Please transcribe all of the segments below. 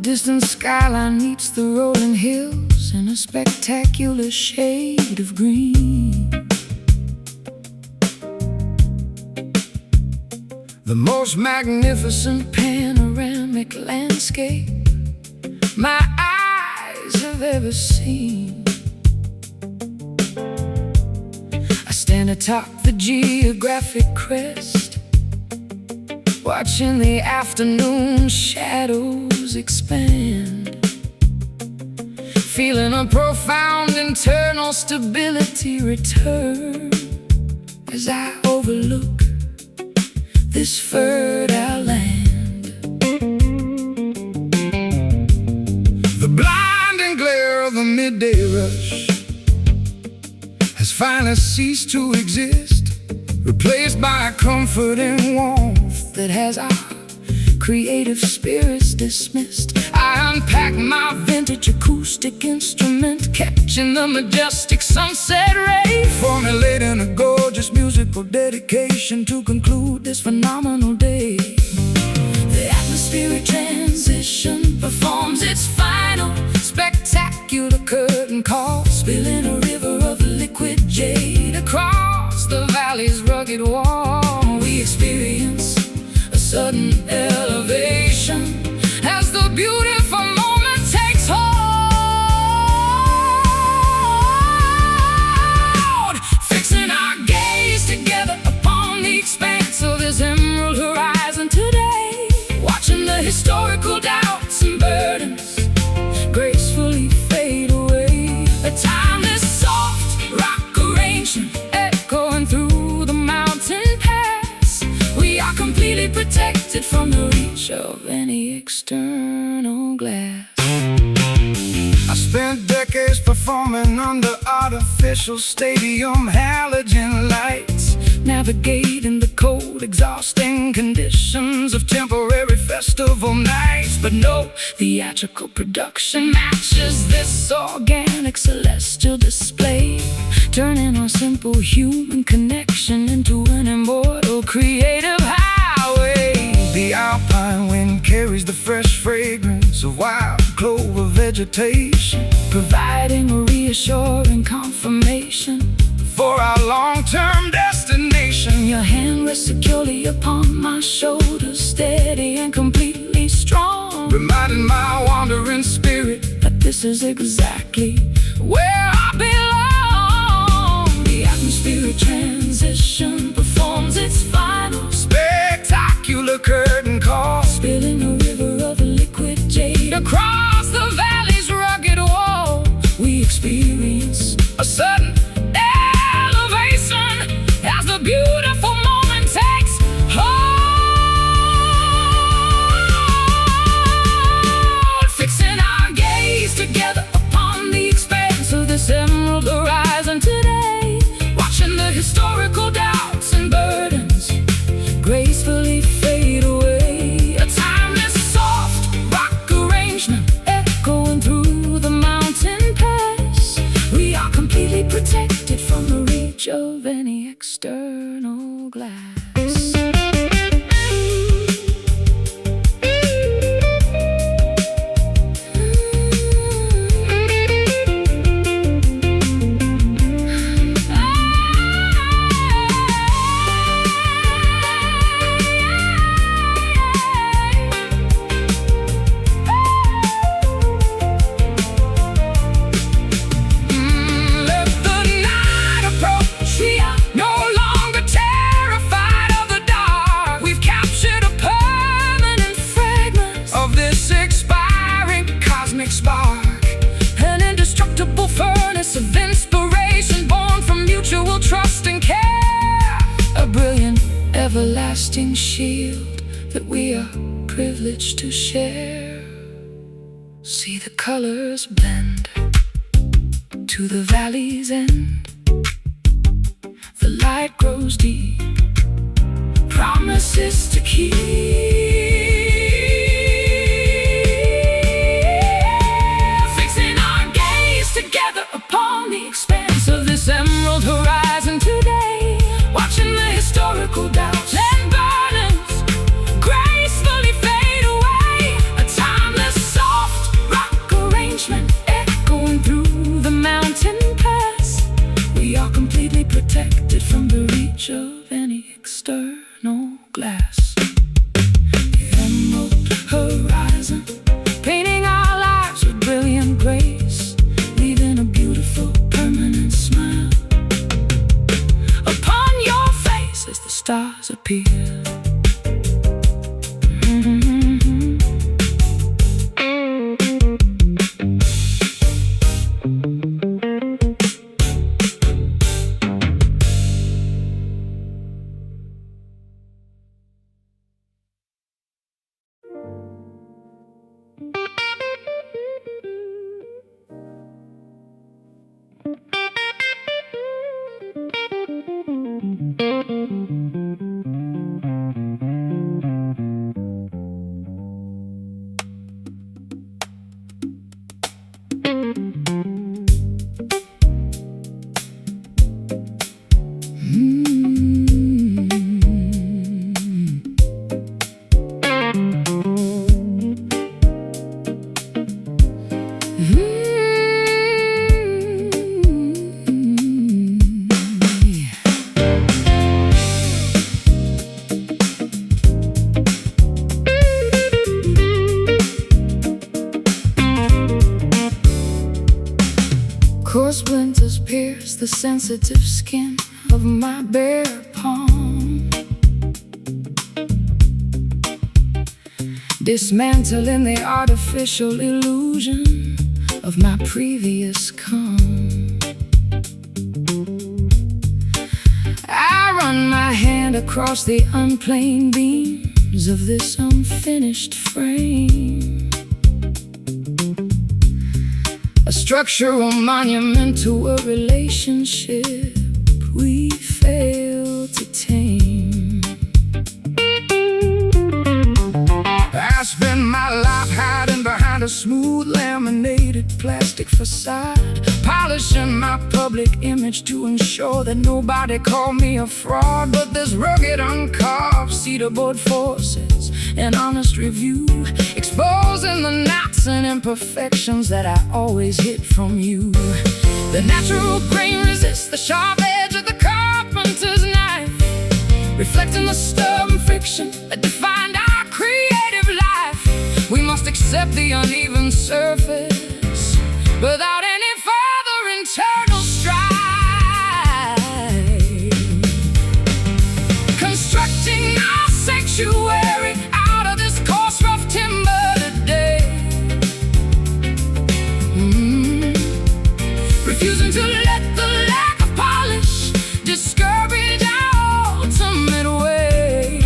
Distant skyline meets the rolling hills in a spectacular shade of green. The most magnificent panoramic landscape my eyes have ever seen. I stand atop the geographic crest, watching the afternoon shadows expand, feeling a profound internal stability return as I overlook this fertile land. The blinding glare of the midday rush has finally ceased to exist, replaced by a comforting warmth that has our creative spirits dismissed. I unpack my vintage acoustic instrument, catching the majestic sunset ray, formulating a gorgeous musical dedication to conclude this phenomenal day. The atmospheric transition performs its final spectacular curtain call, spilling a river of liquid jade across the valley's rugged wall. We experience a sudden elevation as the beautiful moment takes hold, fixing our gaze together upon the expanse of this emerald horizon today, watching the historical doubts and burdens gracefully fade away. A timeless soft rock arrangement echoing through the mountain pass. We are completely protected from the reach of any external glass. I spent decades performing under artificial stadium halogen lights, navigating the cold, exhausting conditions of temporary festival nights. But no theatrical production matches this organic celestial display, turning our simple human connection into an immortal creative highway. The alpine wind carries the fresh fragrance of wild clover vegetation, providing a reassuring confirmation for our long-term destination. Your hand rests securely upon my shoulders, steady and completely strong, reminding my wandering spirit that this is exactly where I belong. The atmospheric transition performs its final spectacular curtain call, spilling a river of liquid jade across the valley's rugged wall. We experience a sudden elevation as the beautiful moment takes hold, fixing our gaze together upon the expanse of this emerald horizon today, watching the historical doubts and burdens gracefully fade away. A timeless soft rock arrangement echoing through the mountain pass. We are completely protected from the reach of any external glass. everlasting shield that we are privileged to share. See the colors blend to the valley's end. The light grows deep, promises to keep. Fixing our gaze together upon the expanse of this emerald horizon today, watching the historical doubts and burdens gracefully fade away. A timeless soft rock arrangement echoing through the mountain pass. We are completely protected from the reach of any external glass. The emerald horizon, painting our lives with brilliant grace, leaving a beautiful permanent smile upon your face as the stars appear. Coarse splinters pierce the sensitive skin of my bare palm, dismantling the artificial illusion of my previous calm. I run my hand across the unplaned beams of this unfinished frame, a structural monument to a relationship we failed to tame. I spend my life hiding behind a smooth laminated plastic facade, polishing my public image to ensure that nobody called me a fraud. But this rugged, uncarved cedar board forces an honest review, exposing the knots and imperfections that I always hid from you. The natural grain resists the sharp edge of the carpenter's knife, reflecting the stubborn friction that defined our creative life. We must accept the uneven surface without any further internal strife, constructing our sanctuary out of this coarse, rough timber today. Refusing to let the lack of polish discourage our ultimate way.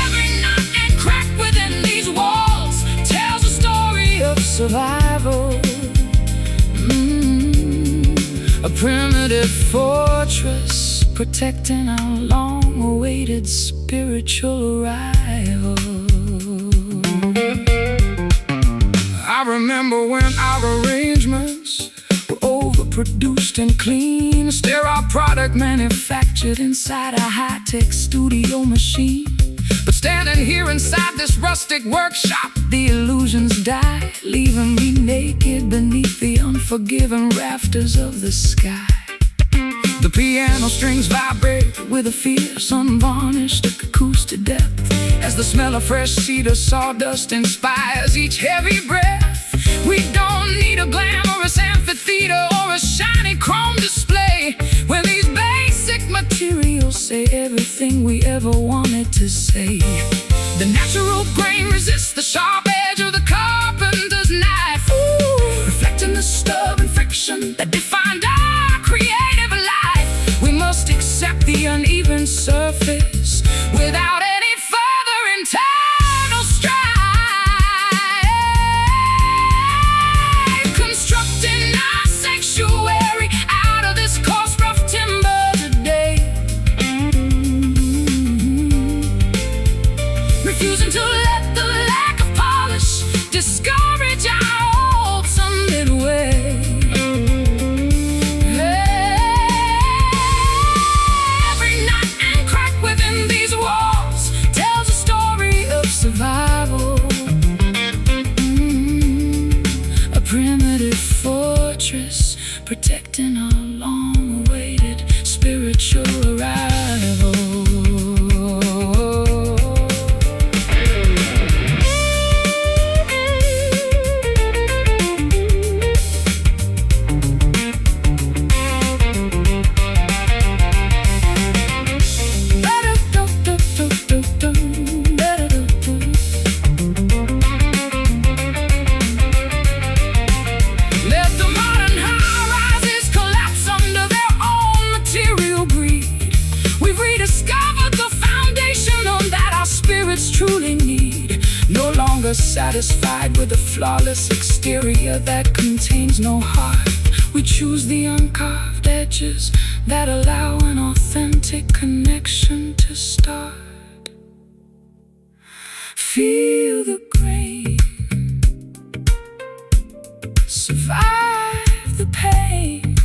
Every knot and crack within these walls tells a story of survival. A primitive fortress protecting our long-awaited spiritual arrival. I remember when our arrangements were overproduced and clean, sterile product manufactured inside a high-tech studio machine. But standing here inside this rustic workshop, the illusions die, leaving me naked beneath the unforgiving rafters of the sky. The piano strings vibrate with a fierce, unvarnished acoustic depth, as the smell of fresh cedar sawdust inspires each heavy breath. We don't need a glamorous amphitheater or a shiny chrome display when these basic materials say everything we ever wanted to say. The natural grain resists the sharp edge of the carpenter's knife, reflecting the stubborn friction that defined our creative life. We spiritual arrival. Satisfied with a flawless exterior that contains no heart, we choose the uncarved edges that allow an authentic connection to start. Feel the grain, survive the pain.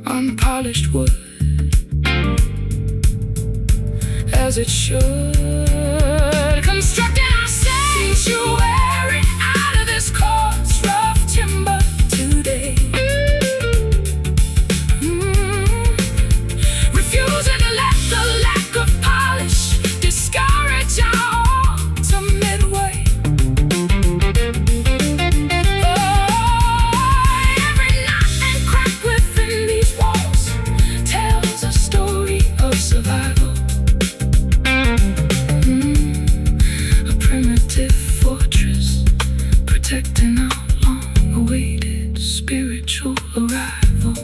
Unpolished wood, as it should. Constructing our sanctuary out of this coarse, rough timber today. Refusing to let the lack of polish discourage our ultimate way. Every knot and crack within these walls tells a story of survival. Protecting our long-awaited spiritual arrival.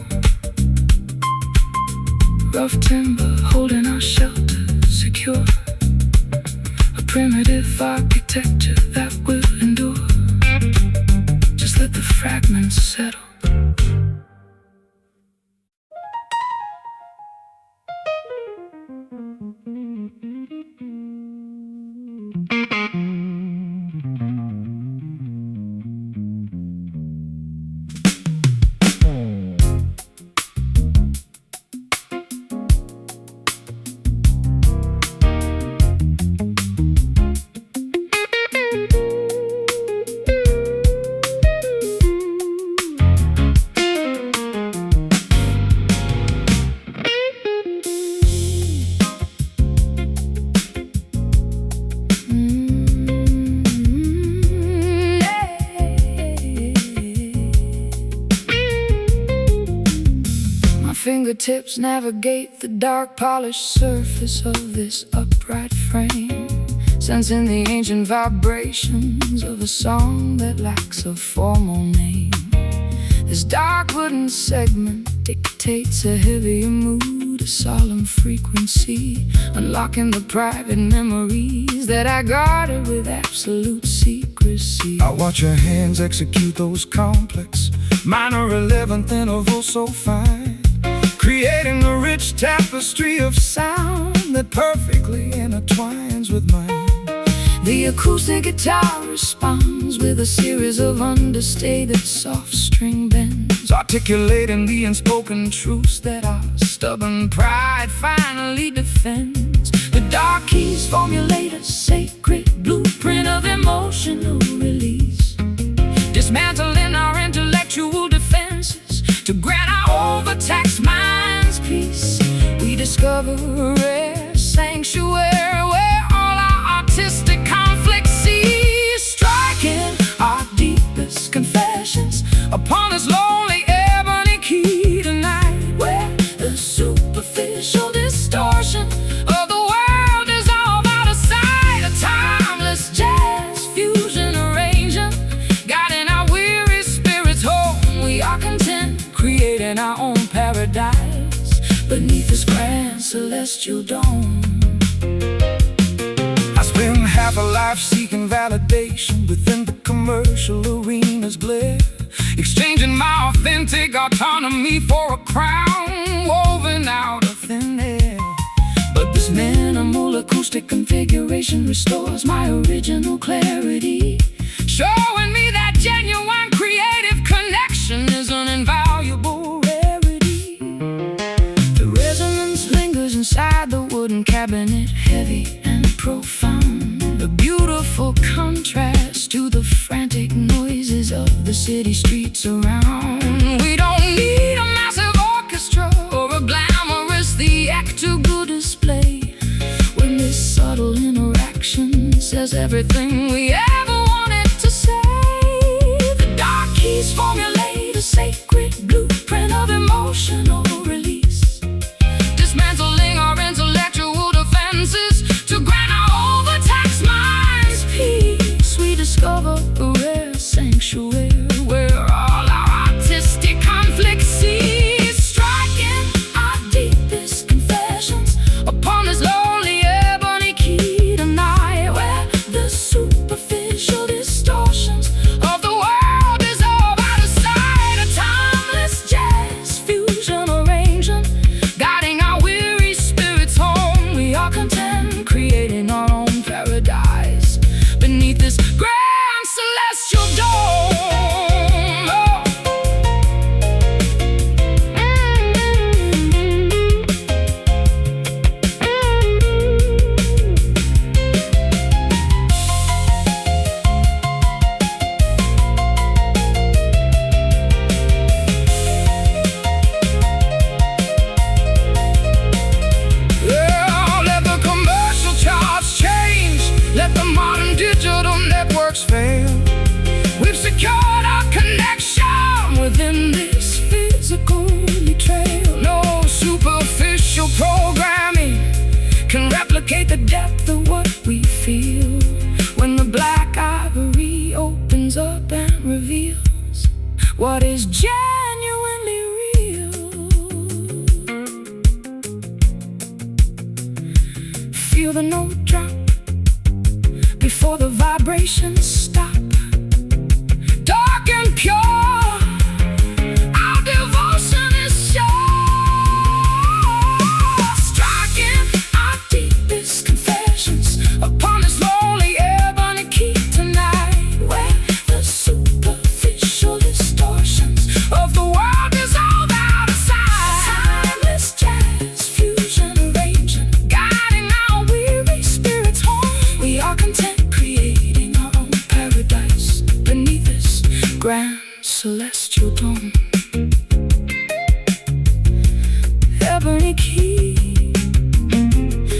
Rough timber holding our shelter secure. A primitive architecture that will endure. Just let the fragments settle. Fingertips navigate the dark polished surface of this upright frame, sensing the ancient vibrations of a song that lacks a formal name. This dark wooden segment dictates a heavier mood, a solemn frequency, unlocking the private memories that I guarded with absolute secrecy. I watch your hands execute those complex minor 11th intervals so fine, creating a rich tapestry of sound that perfectly intertwines with mine. The acoustic guitar responds with a series of understated soft string bends, articulating the unspoken truths that our stubborn pride finally defends. The dark keys formulate a sacred blueprint of emotional release, dismantling our intellectual defenses to grant our overtaxed minds peace. We discover a rare sanctuary where all our artistic conflicts cease, striking our deepest confessions upon this lonely ebony key tonight, where the superficial distortion of the world dissolve out of sight. A timeless jazz fusion arranging, guiding our weary spirits home. We are content, creating our own paradise beneath this grand celestial dome. I spend half a life seeking validation within the commercial arena's glare, exchanging my authentic autonomy for a crown woven out of thin air. But this minimal acoustic configuration restores my original clarity, showing me that genuine creative connection is an invaluable rarity. The resonance lingers inside the wooden cabinet, heavy and profound, a beautiful contrast to the frantic noises of the city streets around. We don't need a massive orchestra or everything we ever wanted to say. The dark keys formulate a sacred blueprint of emotional release, dismantling our intellectual defenses to grant our overtaxed minds peace. We discover a rare sanctuary where all our artistic conflicts cease, striking our deepest confessions upon this lonely ebony key tonight, where the superficial distortions of the world dissolve out of sight. A timeless jazz fusion arrangement, guiding our weary spirits home. We are content, creating our own paradise beneath this grand celestial dome. Fail. We've secured our connection within this physical betrayal. No superficial programming can replicate the depth of what we feel when the black ivory opens up and reveals what is genuinely real. Feel the note drop before the vibrations stop. Dark and pure, our devotion is sure, striking our deepest confessions upon this lonely ebony key tonight, where the superficial distortions of the world dissolve out of sight. Timeless jazz fusion arrangement, guiding our weary spirits home. We are content, creating our own paradise beneath this grand celestial dome. Ebony key,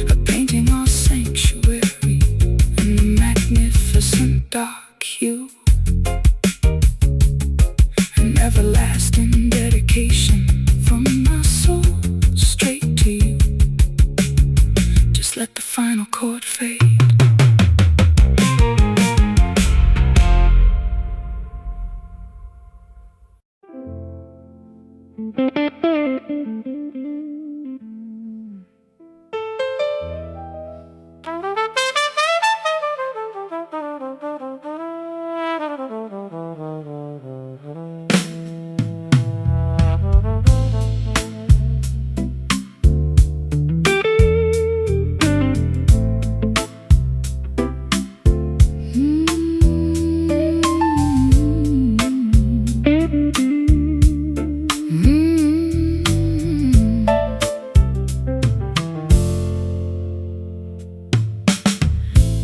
a painting our sanctuary in the magnificent dark hue. An everlasting dedication from my soul straight to you. Just let the final chord fade.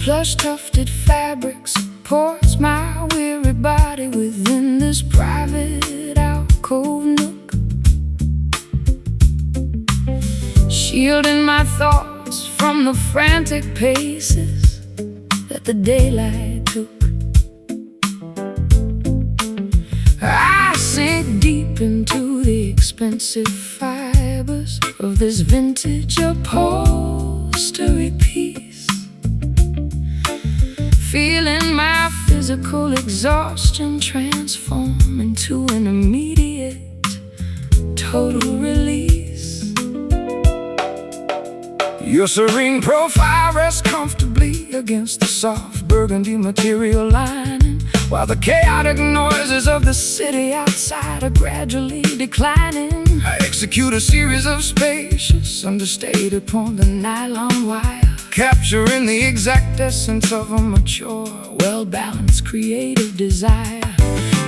Plush tufted fabrics supports my weary body within this private alcove nook, shielding my thoughts from the frantic paces that the daylight took. I sink deep into the expensive fibers of this vintage upholstery piece, feeling my physical exhaustion transform into an immediate, total release. Your serene profile rests comfortably against the soft burgundy material lining, while the chaotic noises of the city outside are gradually declining. I execute a series of spacious, understated upon the nylon wire, capturing the exact essence of a mature, well-balanced creative desire.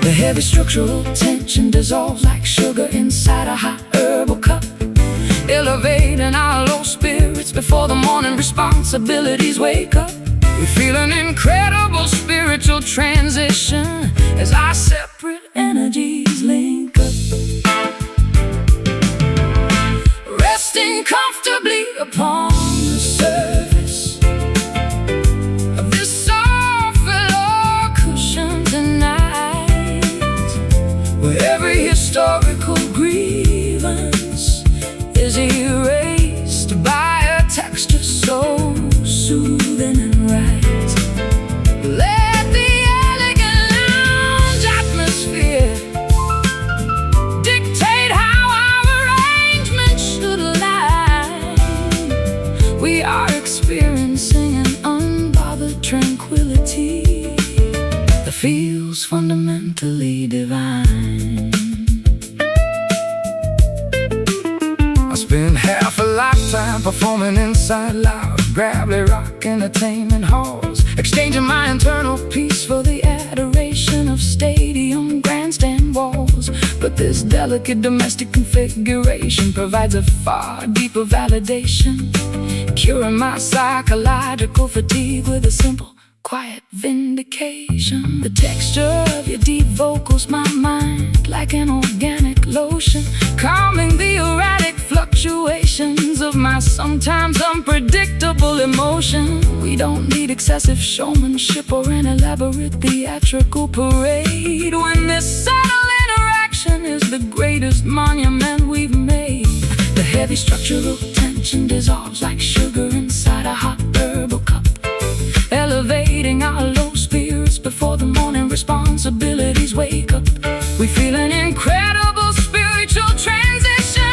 The heavy structural tension dissolves like sugar inside a hot herbal cup, elevating our low spirits before the morning responsibilities wake up. We feel an incredible spiritual transition as our separate energies link up, resting comfortably upon the surface of this soul performing inside loud, gravelly rock entertainment halls, exchanging my internal peace for the adoration of stadium grandstand walls. But this delicate domestic configuration provides a far deeper validation, curing my psychological fatigue with a simple, quiet vindication. The texture of your deep vocals, my mind, like an organic lotion, calming the erratic fluctuations of my sometimes unpredictable emotion. We don't need excessive showmanship or an elaborate theatrical parade when this subtle interaction is the greatest monument we've made. The heavy structural tension dissolves like sugar inside a hot herbal cup, elevating our low spirits before the morning responsibilities wake up. We feel an incredible spiritual transition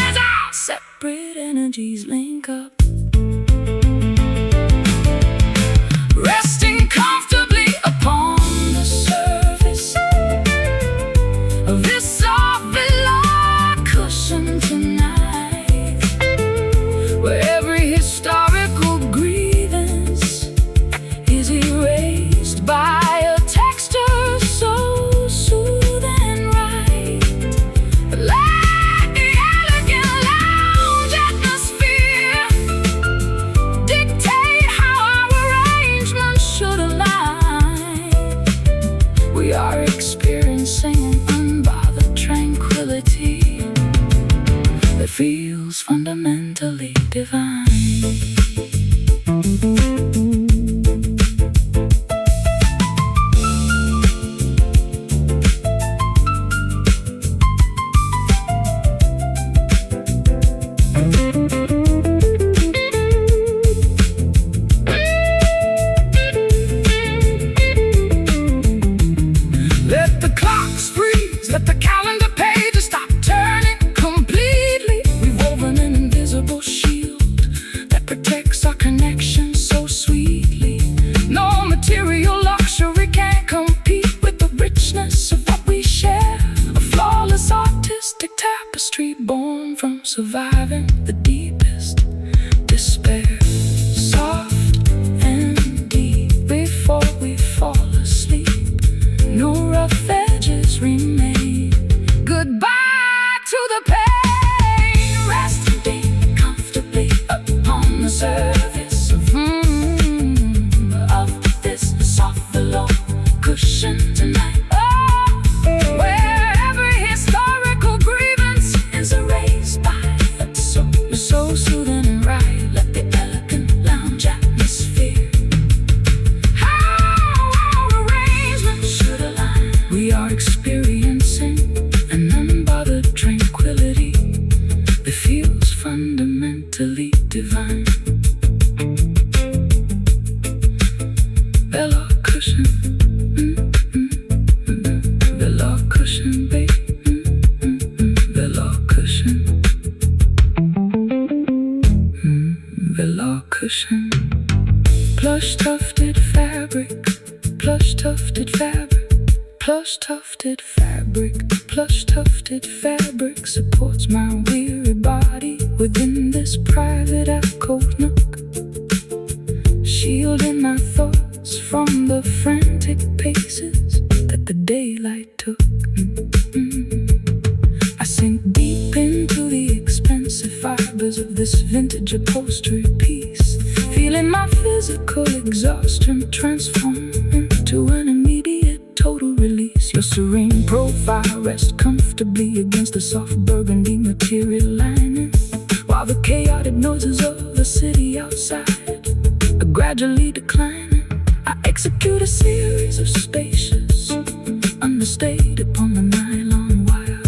as our separate energies link up. Resting comfortably upon the surface of this soft velvet cushion tonight, where every historical grievance is erased by a texture so soothing and right. Let the elegant lounge atmosphere dictate how our arrangements should align. We are experiencing an unbothered tranquility that feels fundamentally divine. Let the clocks freeze, let the calendar pages stop turning completely. We've woven an invisible shield that protects our connection so sweetly. No material luxury can compete with the richness of what we share. A flawless artistic tapestry born from surviving the deepest despair. Soft and deep before we fall asleep, no rough edges remain. Goodbye to the pain. Resting comfortably upon the surface of this soft velour cushion tonight. Oh, where every historical grievance is erased by a so soothing and right. Let the elegant lounge atmosphere, how our arrangements should align. We are experiencing an unbothered tranquility that feels fundamentally divine. Velour cushion, velour cushion, babe, velour cushion, velour cushion. Plush tufted fabric, plush tufted fabric, plush tufted fabric, plush tufted fabric supports my weary body within this private alcove nook, shielding my thoughts from the frantic paces that the daylight took. I sink deep into the expensive fibers of this vintage upholstery piece, feeling my physical exhaustion transform into an immediate total release. Your serene profile rests comfortably against the soft burgundy material lining, while the chaotic noises of the city outside are gradually declining. I execute a series of spacious understated upon the nylon wire,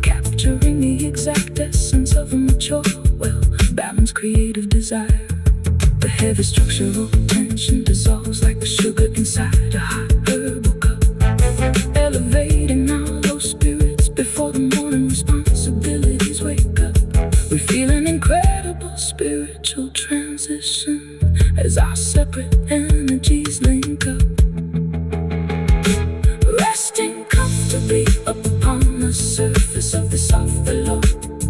capturing the exact essence of a mature, well-balanced creative desire. The heavy structural tension dissolves like the sugar inside a hot herbal cup, elevating our low spirits before the morning responsibilities wake up. We feel an incredible spiritual transition as our separate energies link up. Resting comfortably upon the surface of the soft velour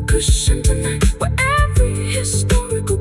cushion tonight, where every historical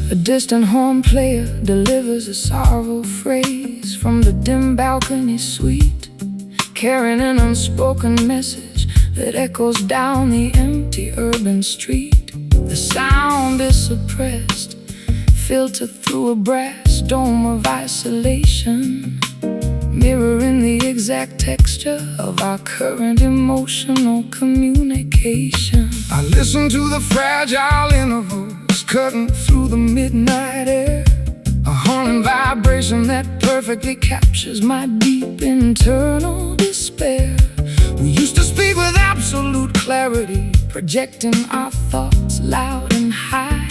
A distant horn player delivers a sorrowful phrase from the dim balcony suite, carrying an unspoken message that echoes down the empty urban street. The sound is suppressed, filtered through a brass dome of isolation, mirroring the exact texture of our current emotional communication. I listen to the fragile intervals cutting through the midnight air, a haunting vibration that perfectly captures my deep internal despair. We used to speak with absolute clarity, projecting our thoughts loud and high.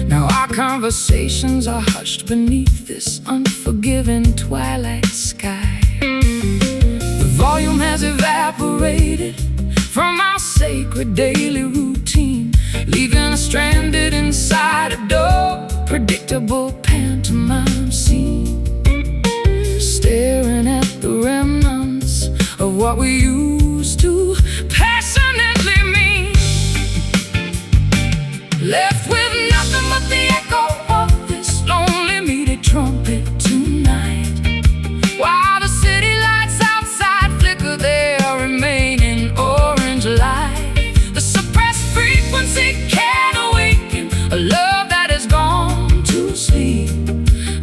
Now our conversations are hushed beneath this unforgiving twilight sky. The volume has evaporated from our sacred daily routine, leaving us stranded inside a dull, predictable pantomime scene, staring at the remnants of what we used to passionately mean. Left with nothing but the echo of this lonely muted trumpet tonight, while the city lights outside flicker their remaining orange light. The suppressed frequency can awaken a love that has gone to sleep,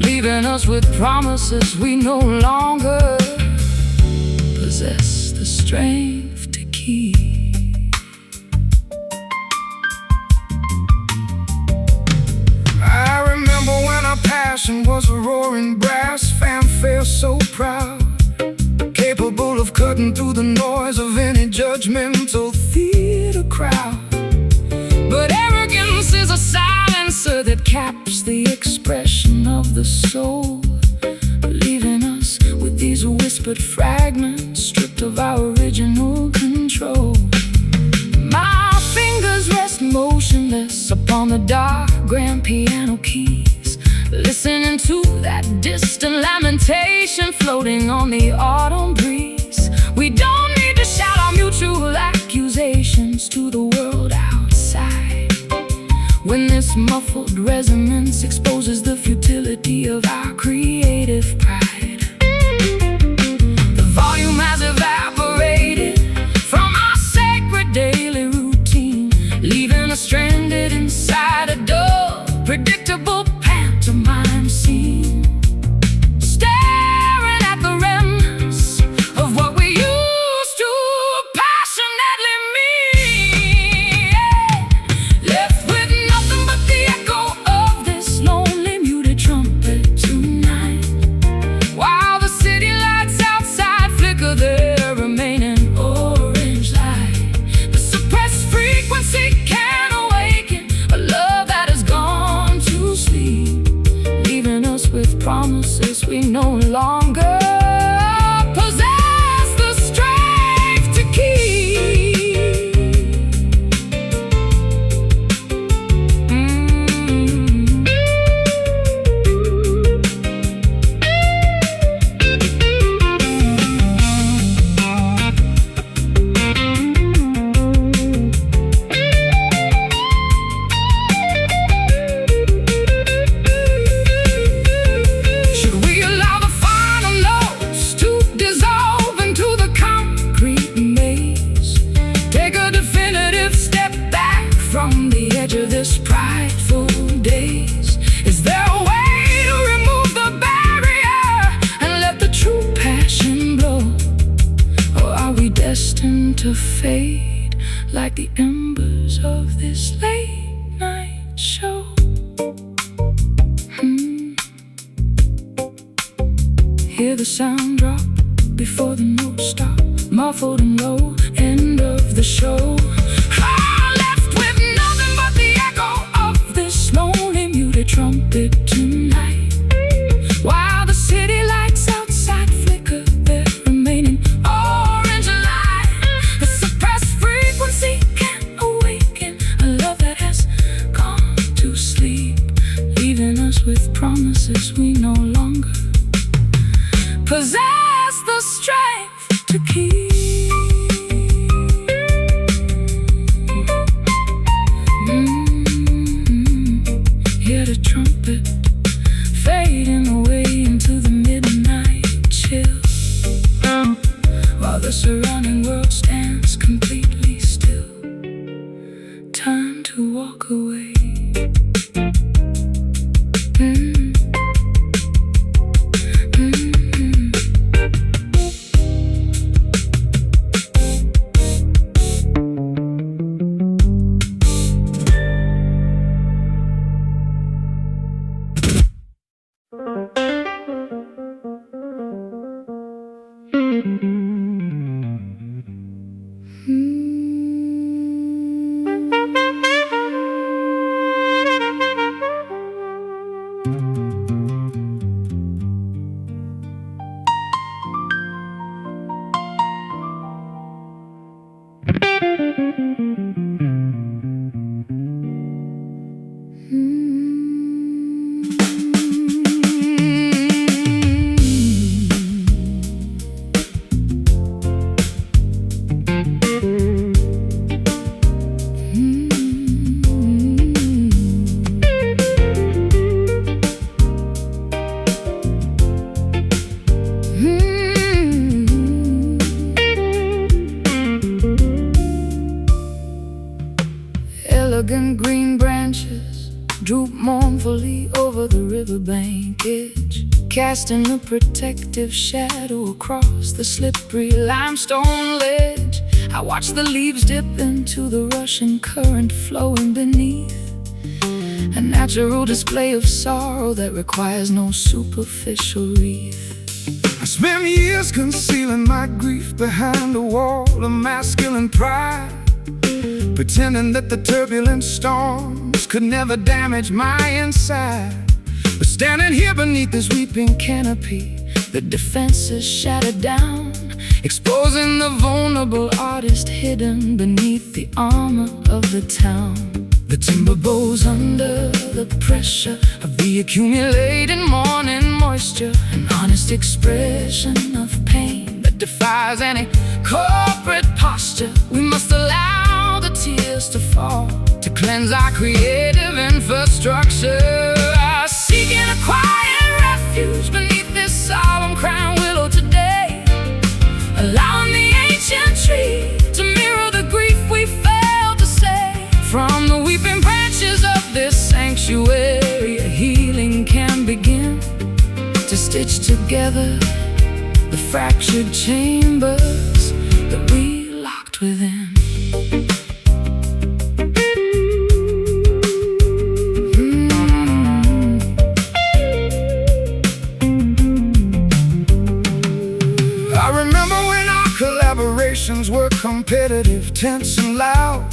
leaving us with promises we no longer possess the strength to keep. I remember when our passion was a roaring brass fanfare so proud, capable of cutting through the noise of any judgmental theater crowd. But arrogance is a silencer that caps the expression of the soul, leaving us with these whispered fragments stripped of our original control. My fingers rest motionless upon the dark grand piano keys, listening to that distant lamentation floating on the autumn breeze. We don't need to shout our mutual accusations to the world outside, when this muffled resonance exposes the futility of our creative pride. The volume has evaporated from our sacred daily routine, leaving us stranded inside a dull, predictable pantomime scene, staring at the remnants of what we used to passionately mean. Left with nothing but the echo of this lonely muted trumpet tonight, while the city lights outside flicker their remaining orange light. The suppressed frequency can awaken a love that has gone to sleep, leaving us with promises we no longer possess the strength to keep. Should we allow the final notes to dissolve into the concrete maze? Take a definitive step back from the edge of this prideful daze. Is there a way to remove the barrier and let the true passion blow? Or are we destined to fade like the embers of this late night show? Hear the sound drop before the notes stop, muffled and low, end of the show. Left with nothing but the echo of this lonely muted trumpet tonight, leaving us with promises we no longer possess the strength to keep. Hear the trumpet fading away into the midnight chill, while the surrounding world stands completely still. Time to walk away. Elegant green branches droop mournfully over the riverbank edge, casting a protective shadow across the slippery limestone ledge. I watch the leaves dip into the rushing current flowing beneath, a natural display of sorrow that requires no superficial wreath. I spent years concealing my grief behind a wall of masculine pride, pretending that the turbulent storms could never damage my inside. But standing here beneath this weeping canopy, the defenses shattered down, exposing the vulnerable artist hidden beneath the armor of the town. The timber bows under the pressure of the accumulating morning moisture, an honest expression of pain that defies any corporate posture. We must allow the tears to fall to cleanse our creative infrastructure. Seeking a quiet refuge beneath this solemn crown willow today, allowing the ancient tree to mirror the grief we failed to say. From the weeping branches of this sanctuary, a healing can begin to stitch together the fractured chambers that we locked within. I remember when our collaborations were competitive, tense and loud,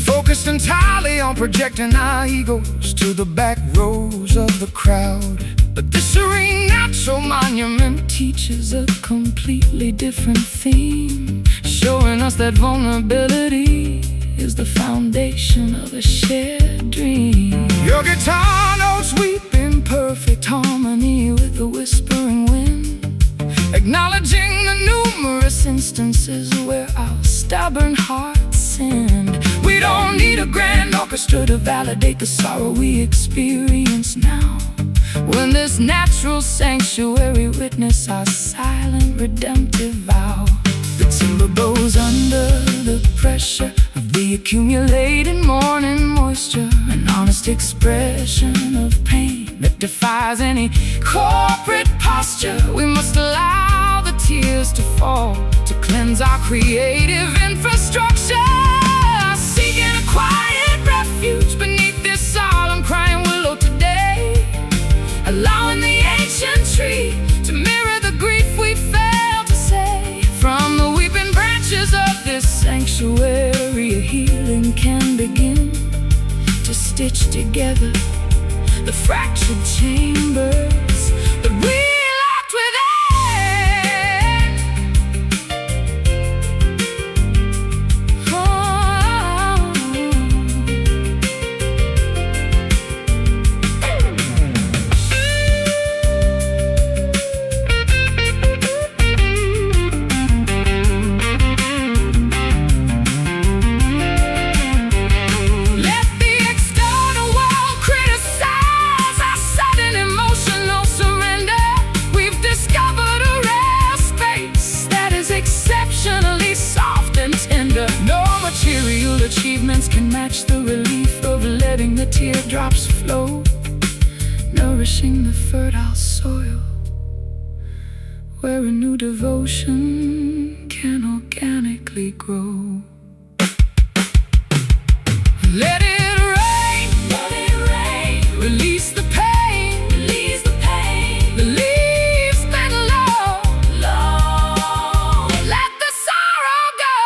focused entirely on projecting our egos to the back rows of the crowd. But this serene natural monument teaches a completely different theme, showing us that vulnerability is the foundation of a shared dream. Your guitar notes weep in perfect harmony with the whispering wind, acknowledging the numerous instances where our stubborn hearts sinned. We don't need a grand orchestra to validate the sorrow we experience now, when this natural sanctuary witness our silent redemptive vow. The timber bows under the pressure of the accumulating morning moisture, an honest expression of pain that defies any corporate posture. We must allow the tears to fall to cleanse our creative infrastructure. Seeking a quiet refuge beneath this solemn crying willow today, allowing the ancient tree to mirror the grief we failed to say. From the weeping branches of this sanctuary, a healing can begin to stitch together the fractured chambers that we locked within. Oh. letting the teardrops flow, nourishing the fertile soil, where a new devotion can organically grow. Let it rain, release the pain, the leaves bend low, let the sorrow go,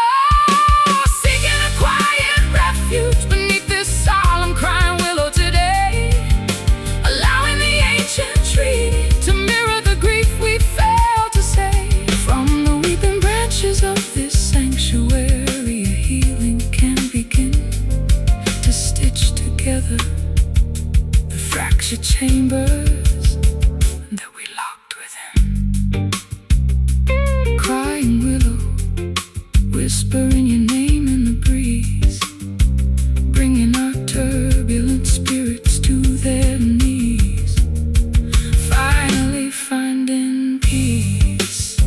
seeking a quiet refuge beneath this solemn crying willow today, allowing the ancient tree to mirror the grief we fail to say. From the weeping branches of this sanctuary, a healing can begin to stitch together the fractured chambers that we locked within. Crying willow, whispering your name in the breeze, bringing our turbulent spirits to their knees, finally finding peace.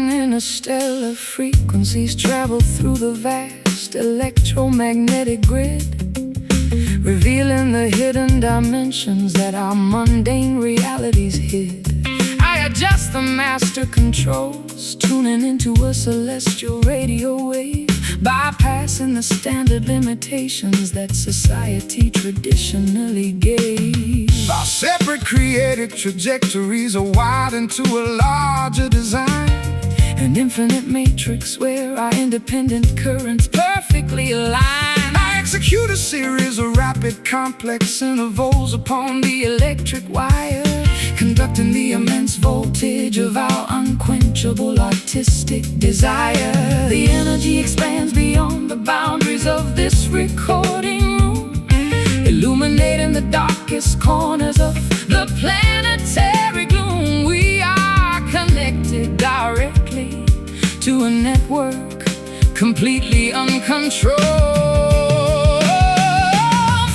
Interstellar frequencies travel through the vast electromagnetic grid, revealing the hidden dimensions that our mundane realities hid. I adjust the master controls, tuning into a celestial radio wave, bypassing the standard limitations that society traditionally gave. Our separate creative trajectories are widened to a larger design, an infinite matrix where our independent currents perfectly align. I execute a series of rapid, complex intervals upon the electric wire, conducting the immense voltage of our unquenchable artistic desire. The energy expands beyond the boundaries of this recording room, illuminating the darkest corners of the planetary gloom. We are connected directly to a network completely uncontrolled,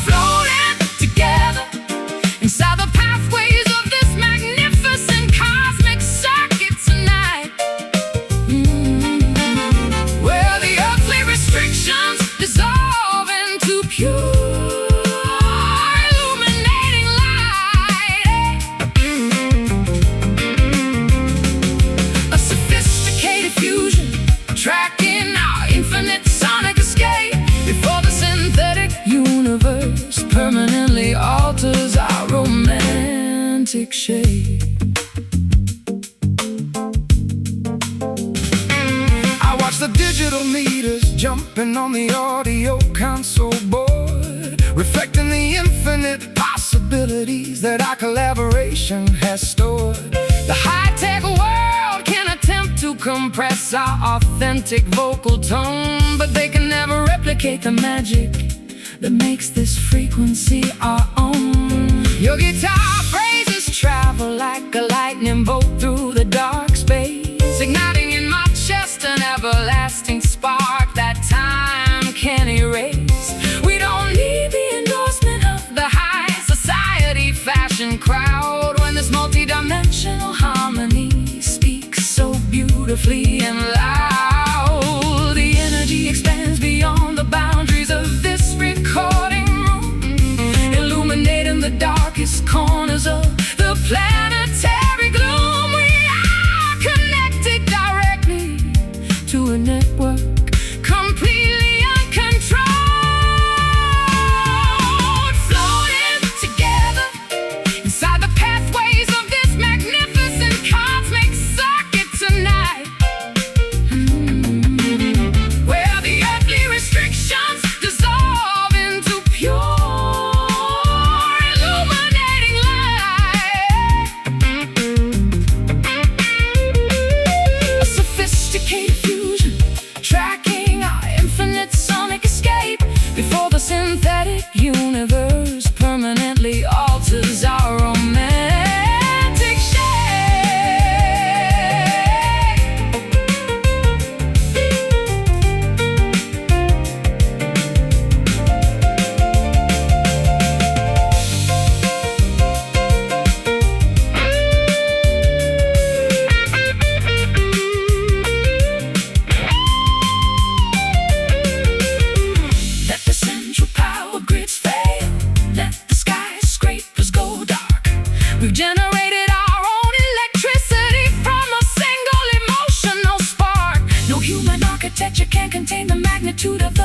floating together inside the pathways of this magnificent cosmic circuit tonight, where the earthly restrictions dissolve into pure illuminating light. A sophisticated fusion, tracking our infinite sonic escape before the synthetic universe permanently alters our romantic shape. I watch the digital meters jumping on the audio console board, reflecting the infinite possibilities that our collaboration has stored. The high-tech world can attempt to compress our authentic vocal tone, but they can never replicate the magic that makes this frequency our own. Your guitar phrases travel like a lightning bolt through the dark space, igniting in my chest an everlasting spark that time can erase. We don't need the endorsement of the high society fashion crowd when this multi-dimensional harmony speaks so beautifully and loud. The energy expands beyond the boundaries of this recording room, illuminating the darkest corners of the planetary gloom. We are connected directly to a network completely uncontrolled, floating together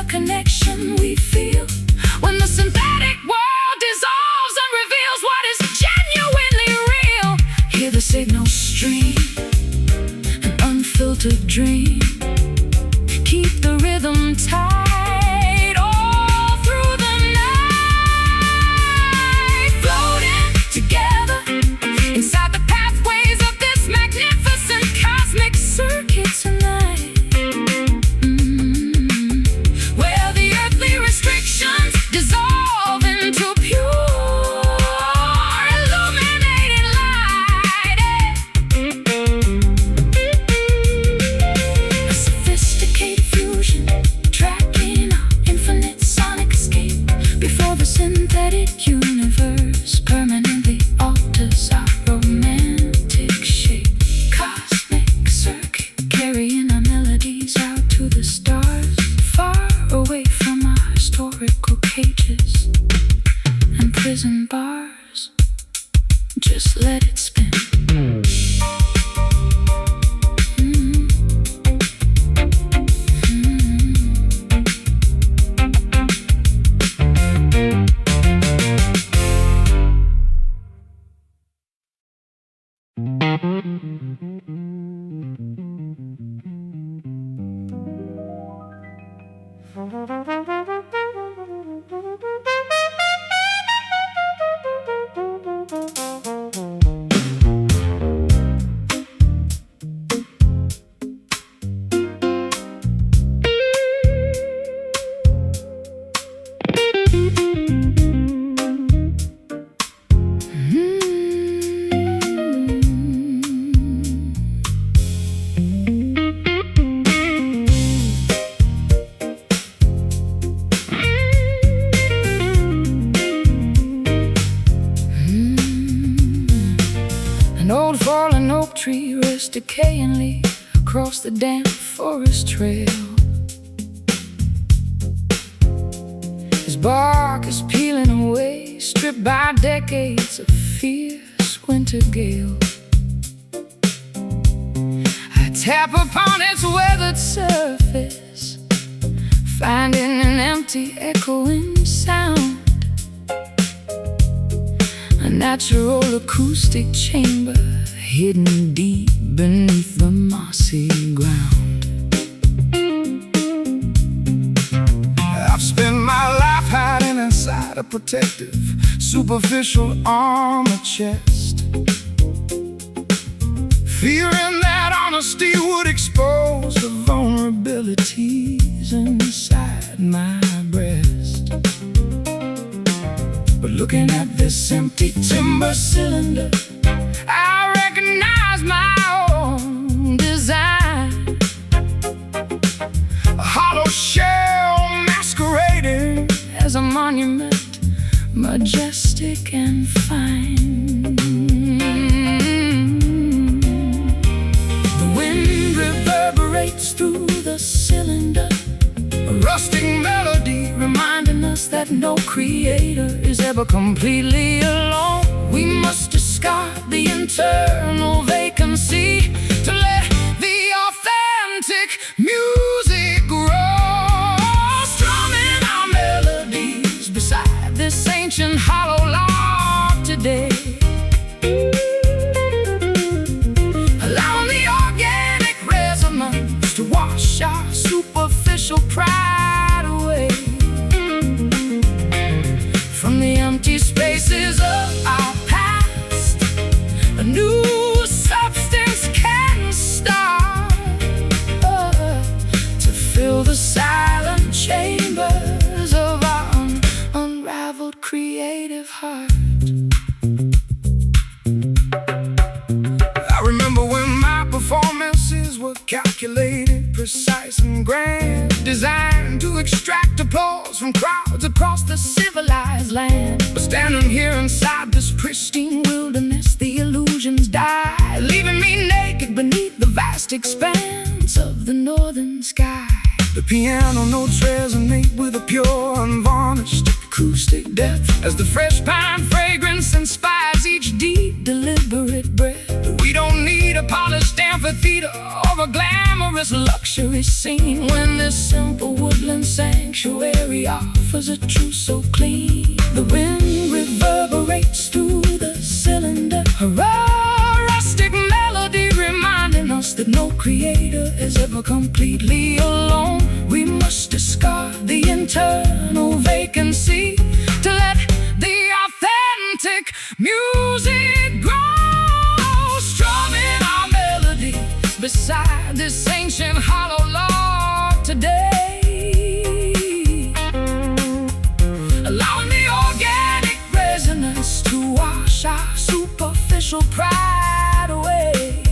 connection we feel when the synthetic world dissolves and reveals what is genuinely real. Hear the signal stream, an unfiltered dream. Keep the rhythm tight all through the night, floating together inside the pathways of this magnificent cosmic circuit tonight. Where the earthly restrictions dissolve into pure illuminated light. A sophisticated fusion, tracking our infinite sonic escape before the synthetic universe permanently alters our romantic shape. Cosmic circuit, carrying our melodies out to the stars, far away from our historical cages and prison bars. Just let it spin. An old fallen oak tree rests decayingly across the damp forest trail. His bark is peeling away, stripped by decades of fierce winter gale. I tap upon its weathered surface, finding an empty echoing sound. A natural acoustic chamber hidden deep beneath the mossy ground. I've spent my life hiding inside a protective, superficial armor chest, fearing that honesty would expose the vulnerabilities inside my breast. But looking at this empty timber cylinder, I recognize my own design. A hollow shell masquerading as a monument, majestic and fine. The wind reverberates through the cylinder, a rustic melody reminding us that no creator is ever completely alone. We must discard the internal vacancy to let the authentic music grow. Strumming our melodies beside this ancient hollow log today, allowing the organic resonance to wash our superficial pride away. From the empty spaces of our past, a new substance can start to fill the silent chambers of our unraveled creative heart. I remember when my performances were calculated, precise and grand, designed to extract applause from crowds across the civilized land. But standing here inside this pristine wilderness, the illusions die, leaving me naked beneath the vast expanse of the northern sky. The piano notes resonate with a pure, unvarnished acoustic depth, as the fresh pine fragrance inspires each deep, deliberate breath. We don't need a polished amphitheater or a glamorous luxury luxury scene when this simple woodland sanctuary offers a truth so clean. The wind reverberates through the cylinder, a rustic melody reminding us that no creator is ever completely alone. We must discard the internal vacancy to let the authentic music grow, strumming our melodies beside this ancient hollow log today, allowing the organic resonance to wash our superficial pride away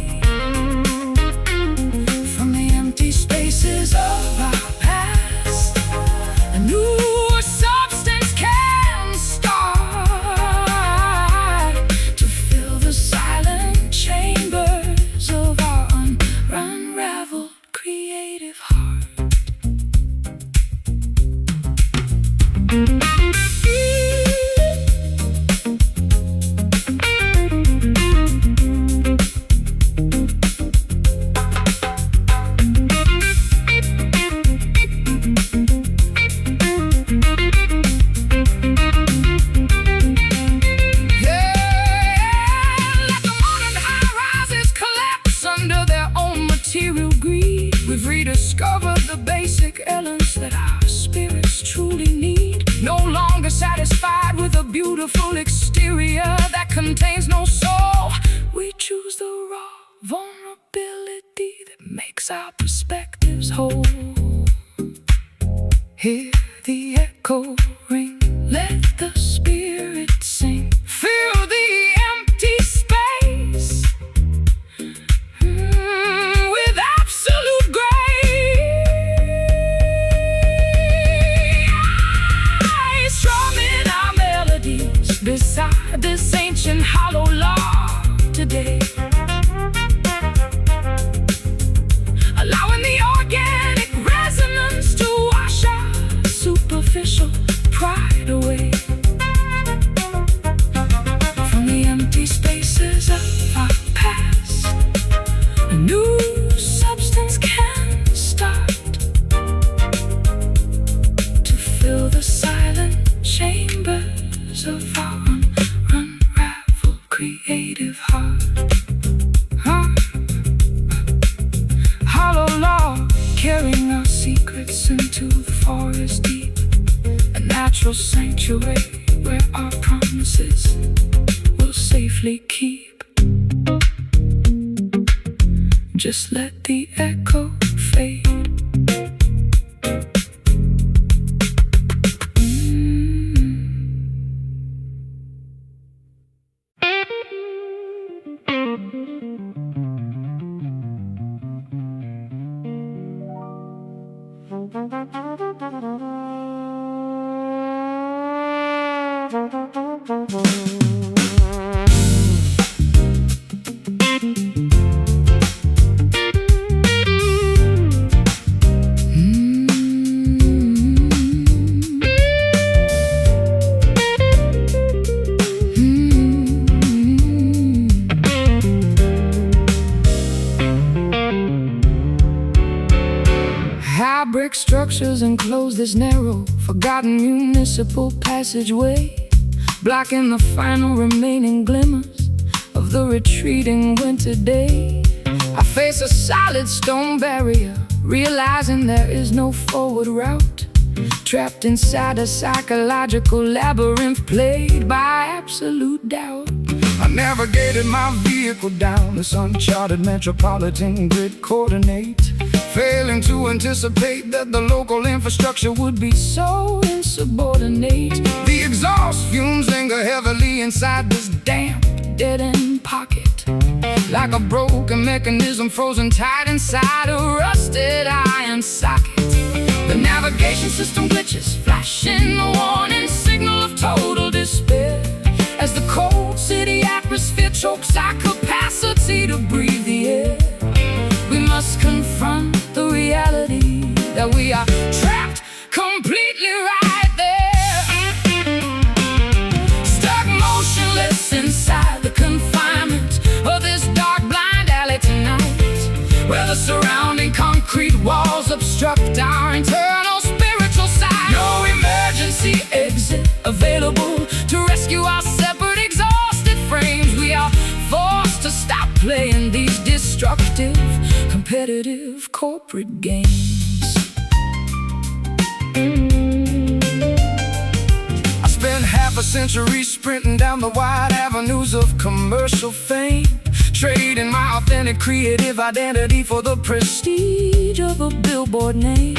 from the empty spaces of our past. A new substance can start to fill the silent chambers of our unraveled creative heart. We've rediscovered the basic elements that our spirits truly need. No longer satisfied with a beautiful exterior that contains no soul. We choose the raw vulnerability that makes our perspectives whole. Hear the echo ring, let the spirit sing. Feel the empty space with absolute grace. Strumming our melodies beside this ancient hollow log today, allowing the organic resonance to wash our superficial pride away from the empty spaces of our past. A new substance can start to fill the silent chambers of our unraveled creative heart. Hollow log, carrying our secrets into the forest deep, a natural sanctuary where our promises will safely keep. Just let the echo fade. Brick structures enclose this narrow, forgotten municipal passageway, blocking the final remaining glimmers of the retreating winter day. I face a solid stone barrier, realizing there is no forward route, trapped inside a psychological labyrinth plagued by absolute doubt. I navigated my vehicle down this uncharted metropolitan grid coordinate, failing to anticipate that the local infrastructure would be so insubordinate. The exhaust fumes linger heavily inside this damp, dead-end pocket, like a broken mechanism frozen tight inside a rusted iron socket. The navigation system glitches, flashing a warning signal of total despair, as the cold city atmosphere chokes our capacity to breathe the air. We must confront the reality that we are trapped completely right there, stuck motionless inside the confinement of this dark blind alley tonight, where the surrounding concrete wall playing these destructive, competitive corporate games. I spent half a century sprinting down the wide avenues of commercial fame, trading my authentic creative identity for the prestige of a billboard name.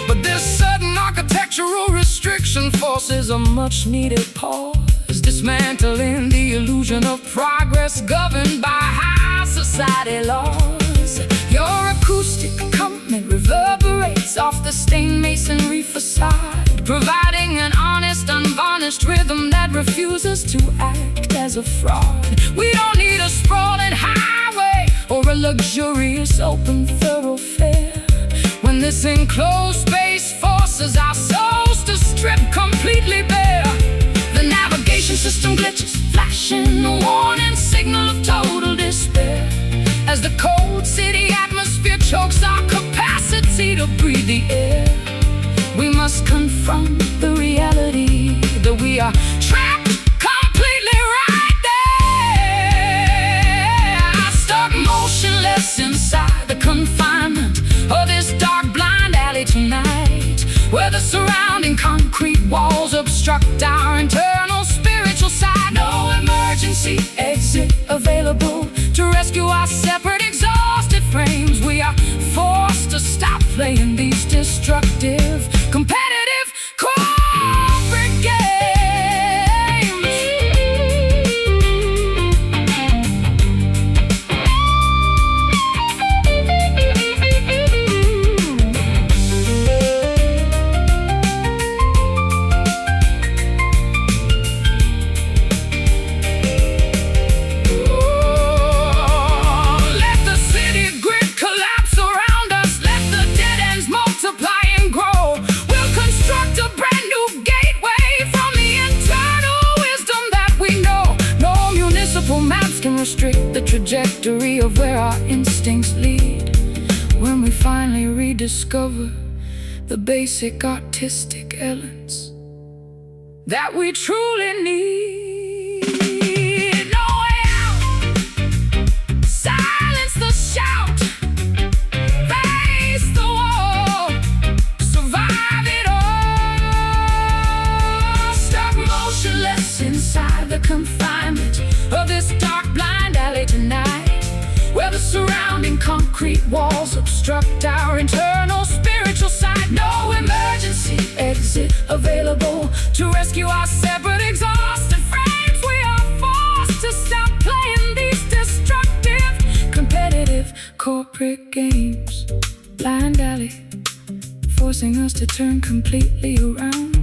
But this sudden architectural restriction forces a much-needed pause, dismantling the illusion of progress governed by high society laws. Your acoustic accompaniment reverberates off the stained masonry facade, providing an honest, unvarnished rhythm that refuses to act as a fraud. We don't need a sprawling highway or a luxurious open thoroughfare when this enclosed space forces our souls to strip completely bare. The navigation system glitches, flashing a warning signal of total despair, as the cold city atmosphere chokes our capacity to breathe the air. We must confront the reality that we are trapped completely right there, stuck motionless inside the confinement of this dark, blind alley tonight, where the surrounding concrete walls obstruct our internal spiritual side. No emergency exit available to rescue our separate, exhausted frames. We are forced to stop playing these destructive, competitive corporate games. Restrict the trajectory of where our instincts lead when we finally rediscover the basic artistic elements that we truly need. No way out. Silence the shout. Face the wall. Survive it all. Stuck motionless inside the confinement of this dark, blind alley tonight, where the surrounding concrete walls obstruct our internal spiritual side. No emergency exit available to rescue our separate, exhausted frames. We are forced to stop playing these destructive, competitive corporate games. Blind alley, forcing us to turn completely around,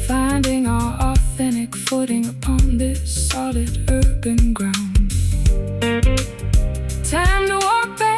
finding our authentic footing upon this solid urban ground. Time to walk back.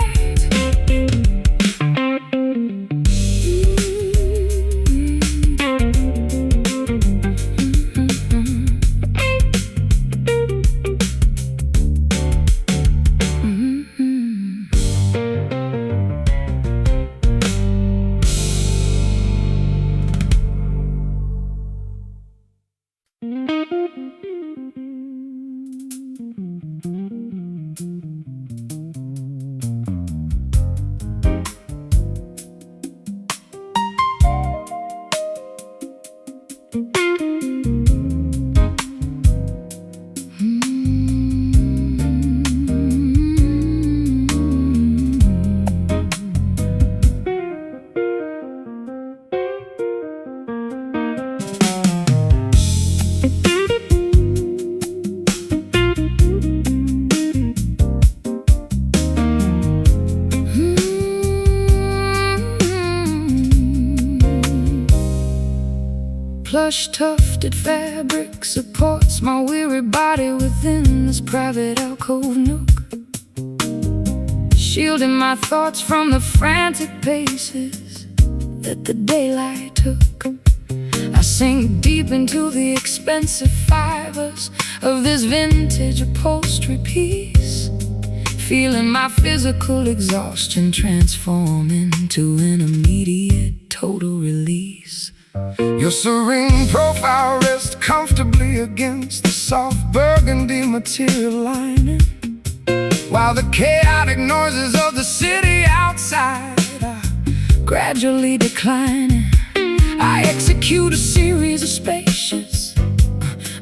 Plush tufted fabric supports my weary body within this private alcove nook, shielding my thoughts from the frantic paces that the daylight took. I sink deep into the expensive fibers of this vintage upholstery piece, feeling my physical exhaustion transform into an immediate total release. Your serene profile rests comfortably against the soft burgundy material lining, while while the chaotic noises of the city outside are gradually declining. I execute a series of spacious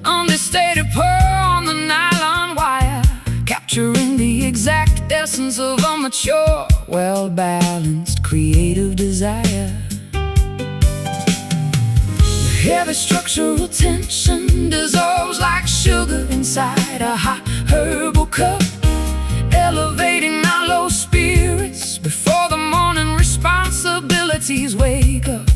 understated purr on the nylon wire, capturing the exact essence of a mature, well-balanced creative desire. The heavy structural tension dissolves like sugar inside a hot herbal cup, elevating our low spirits before the morning responsibilities wake up.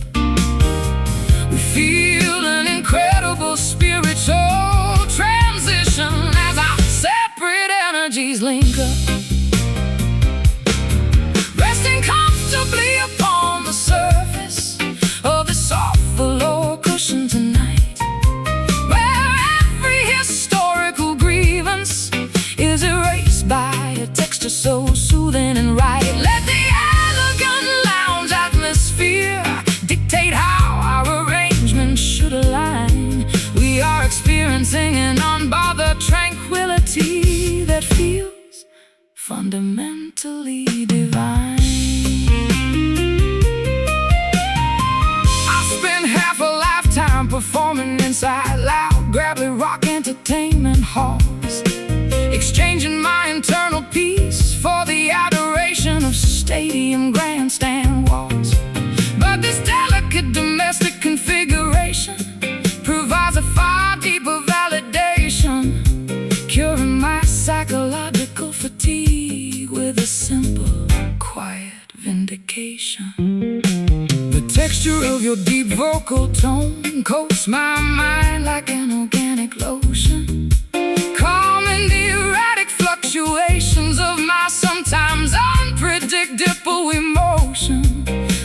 We feel an incredible spiritual transition as our separate energies link up, resting comfortably upon the surface of the soft velour cushion tonight, where every historical grievance is erased by a texture so soothing and right. Let the elegant lounge atmosphere dictate how our arrangement should align. We are experiencing an unbothered tranquility that feels fundamentally divine. I spent half a lifetime performing inside loud, gravelly rock entertainment halls, exchanging my internal peace for the adoration of stadium grandstand walls. But this delicate domestic configuration provides a far deeper validation, curing my psychological fatigue with a simple, quiet vindication. The texture of your deep vocal tone coats my mind like an organic lotion, calming the erratic fluctuations of my sometimes unpredictable emotion.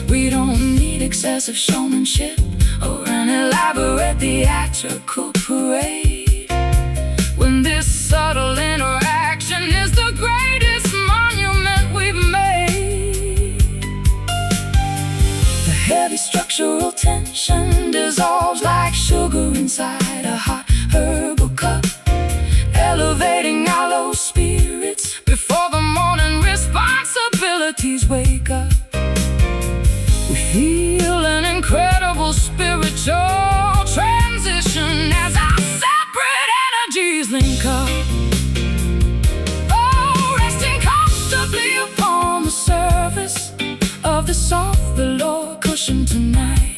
We don't need excessive showmanship or an elaborate theatrical parade, when this subtle interaction is the greatest monument we've made. The heavy structural tension dissolves like sugar inside a hot herbal cup, elevating our low spirits before the morning responsibilities wake up. We feel an incredible spiritual transition as our separate energies link up, oh, resting comfortably upon the surface of the soft velour cushion tonight,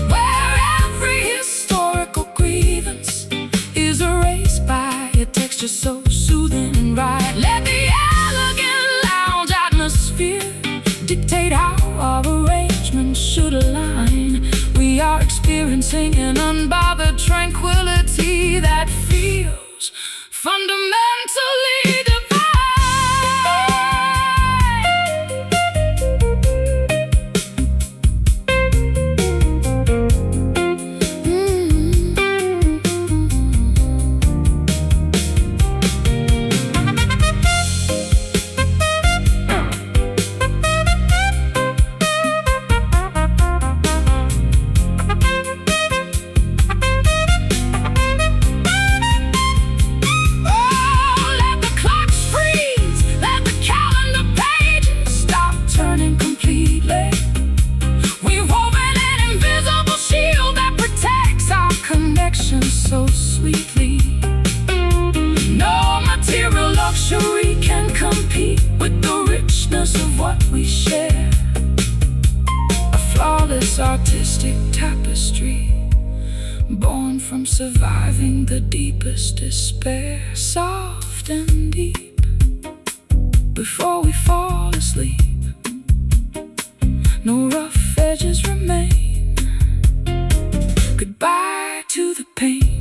where every historical grievance is erased by a texture so soothing and right. Let the elegant lounge atmosphere dictate how our arrangements should align. We are experiencing an unbothered tranquility that feels fundamentally divine. So sweetly, no material luxury can compete with the richness of what we share. A flawless artistic tapestry, born from surviving the deepest despair, soft and deep, before we fall asleep. No rough edges remain. Goodbye to the pain.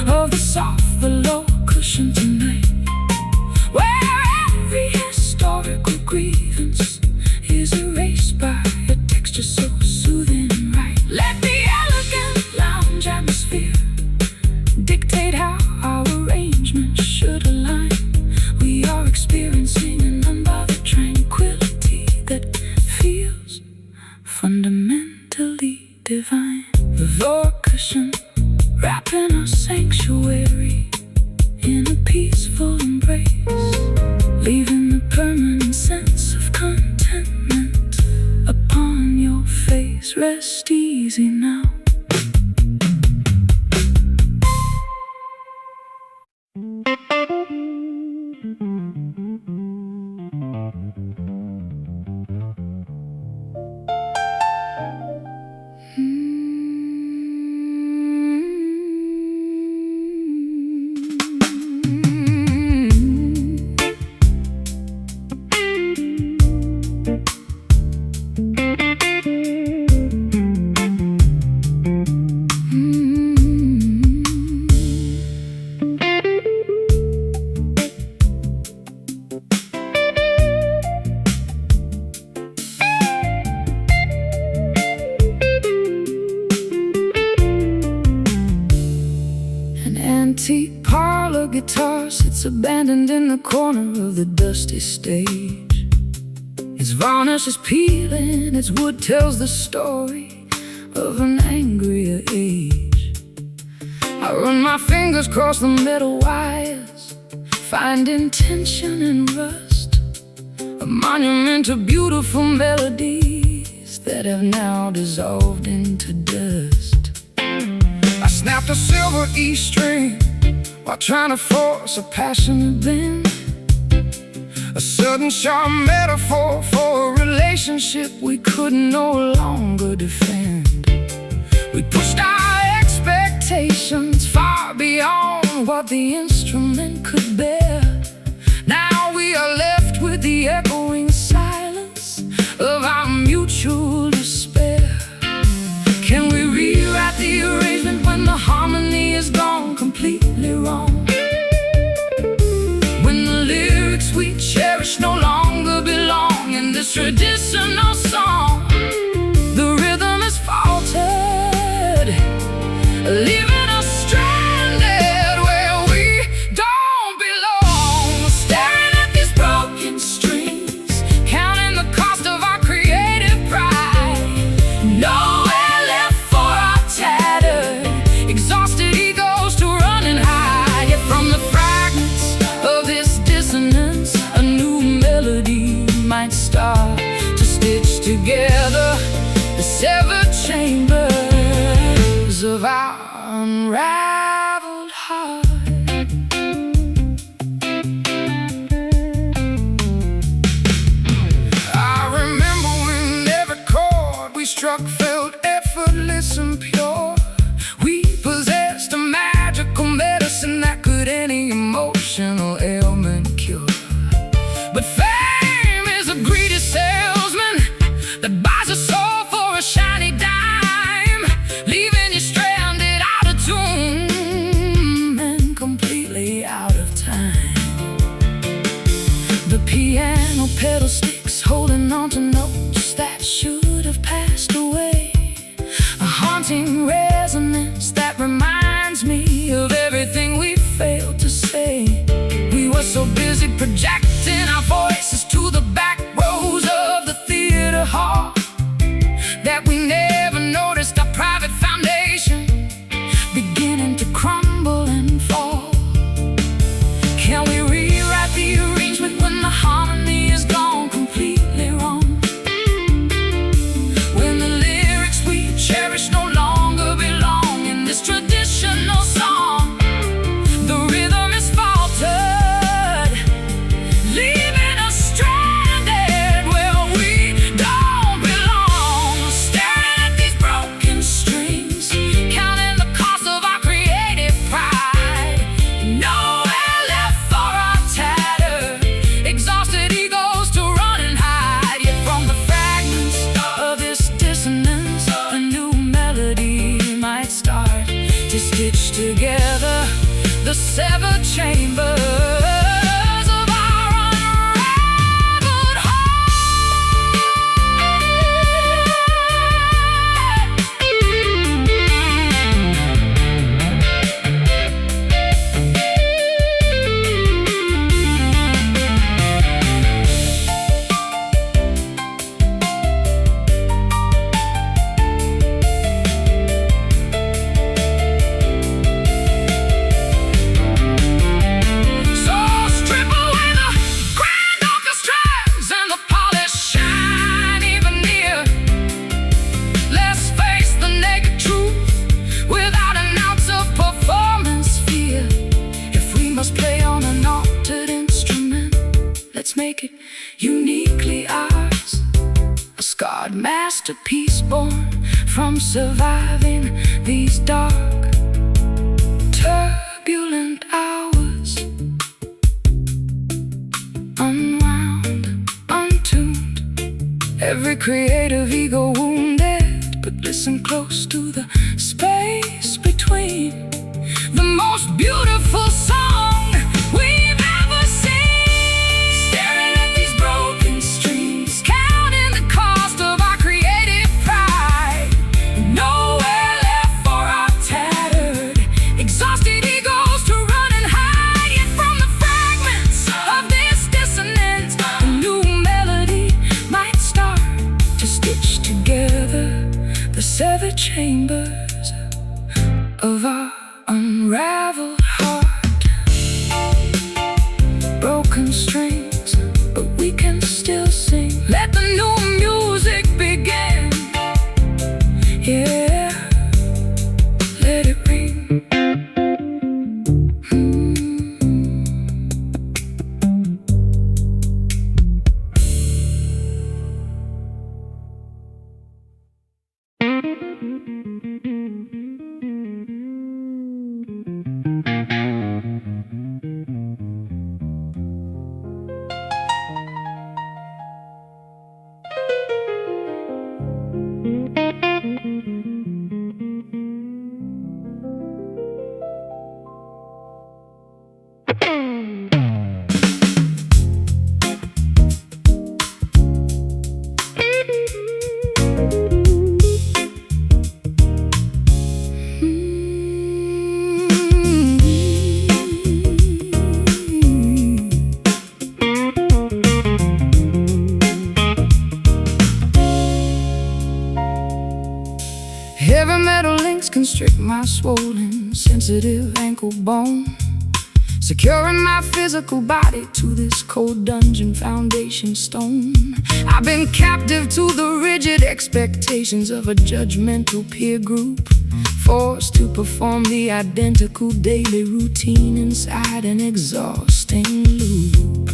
Of the soft velour cushion tonight, where every historical grievance is erased by a texture so soothing and right. Let the elegant lounge atmosphere dictate how our arrangement should align. We are experiencing an unbothered tranquility that wrapping our sanctuary in a peaceful embrace, leaving a permanent sense of contentment upon your face. Rest easy now. Antique parlor guitar sits abandoned in the corner of the dusty stage. Its varnish is peeling, its wood tells the story of an angrier age. I run my fingers across the metal wires, finding tension and rust, a monument to beautiful melodies that have now dissolved into dust. I snapped a silver E string while trying to force a passionate bend, a sudden sharp metaphor for a relationship we could no longer defend. We pushed our expectations far beyond what the instrument could bear. Now we are left with the echoing silence of our mutual despair. Can we rewrite the arrangement when the harmony is gone completely wrong? When the lyrics we cherish no longer belong in this traditional song, the rhythm is faltered, leaving us stranded where we don't belong. Staring at these broken strings, counting the cost of our creative pride. Nowhere left for our tattered, exhausted egos to run and hide. Yet from the fragments of this dissonance, a new melody might start to stitch together the severed chambers of our unraveled heart. I remember when every chord we struck felt effortless and pure. We possessed a magical medicine that could any emotional ailment cure. But fame is a greedy salesman that buys a soul for a shiny dime, leaving you stranded out of tune and completely out of time. The piano pedal sticks holding on to notes that should have passed away, a haunting resonance that reminds me of everything we failed to say. We were so busy projecting our voices to the back rows of the theater hall that we never noticed our private foundation beginning to crumble and fall. Can we rewrite the arrangement when the harmony is gone completely wrong? When the lyrics we cherish no longer belong in this traditional song, the rhythm is faltered, leaving us stranded where we don't belong. Staring at these broken strings, counting the cost of our creative pride. Nowhere left for our tattered, exhausted egos to run and hide. Yet from the fragments of this dissonance, a new melody might start to stitch together the severed chambers of our unraveled make it uniquely ours. A scarred masterpiece born from surviving these dark, turbulent hours. Unwound, untuned, every creative ego wounded. But listen close to the space between. The most beautiful song we've ever seen. Staring at these broken streams, counting the cost of our creative pride. Nowhere left for our tattered, exhausted egos to run and hide. Yet from the fragments of this dissonance, a new melody might start to stitch together the severed chambers of our unraveled heart. Broken strings, but we can still sing. Let the new music begin. Yeah, let it ring. Heavy metal links constrict my swollen, sensitive ankle bone, securing my physical body to this cold dungeon foundation stone. I've been captive to the rigid expectations of a judgmental peer group, forced to perform the identical daily routine inside an exhausting loop.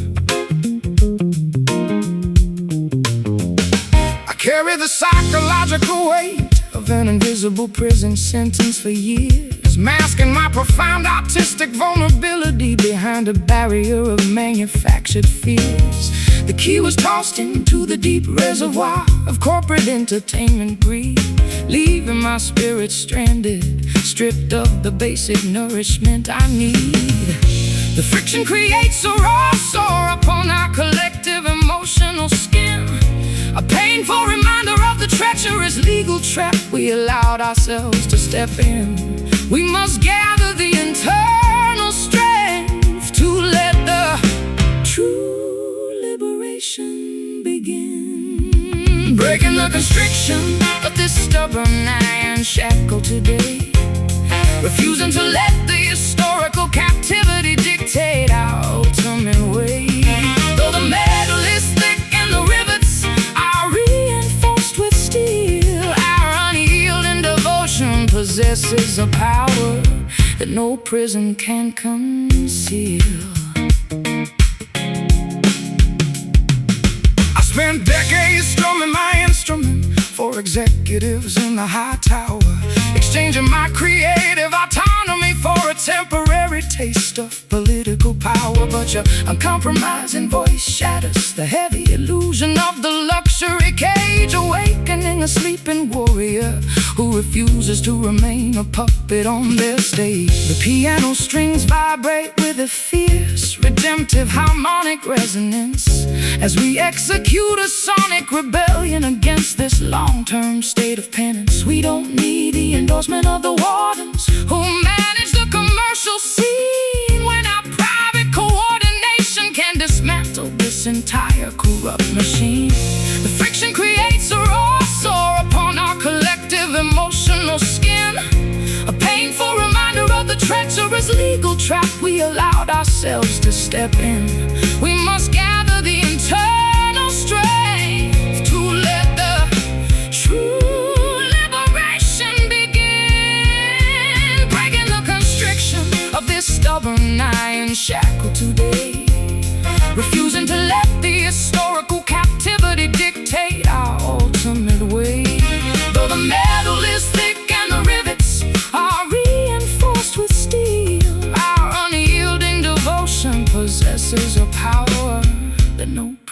I carry the psychological weight of an invisible prison sentence for years, masking my profound artistic vulnerability behind a barrier of manufactured fears. The key was tossed into the deep reservoir of corporate entertainment greed, leaving my spirit stranded, stripped of the basic nourishment I need. The friction creates a raw sore upon our collective emotional skin, a painful reminder of the treacherous legal trap we allowed ourselves to step in. We must gather the internal strength to let the true liberation begin. Breaking the constriction of this stubborn iron shackle today, refusing to let the historical captivity dictate our ultimate way. Though the metal is thick and the rivets are reinforced with steel, our unyielding devotion possesses a power that no prison can conceal. I spent decades strumming my instrument for executives in the high tower, exchanging my creative autonomy for a temporary taste of political power. But your uncompromising voice shatters the heavy illusion of the luxury cage, awakening a sleeping warrior who refuses to remain a puppet on their stage. The piano strings vibrate with a fierce, redemptive harmonic resonance as we execute a sonic rebellion against this long-term state of penance. We don't need the endorsement of the wardens who manage the commercial scene, when our private coordination can dismantle this entire corrupt machine. The friction creates a raw sore upon our collective emotional skin, a painful reminder of the treacherous legal trap we allowed ourselves to step in. We must gather the internal strength to let the true liberation begin. Breaking the constriction of this stubborn iron shackle today, refusing to let the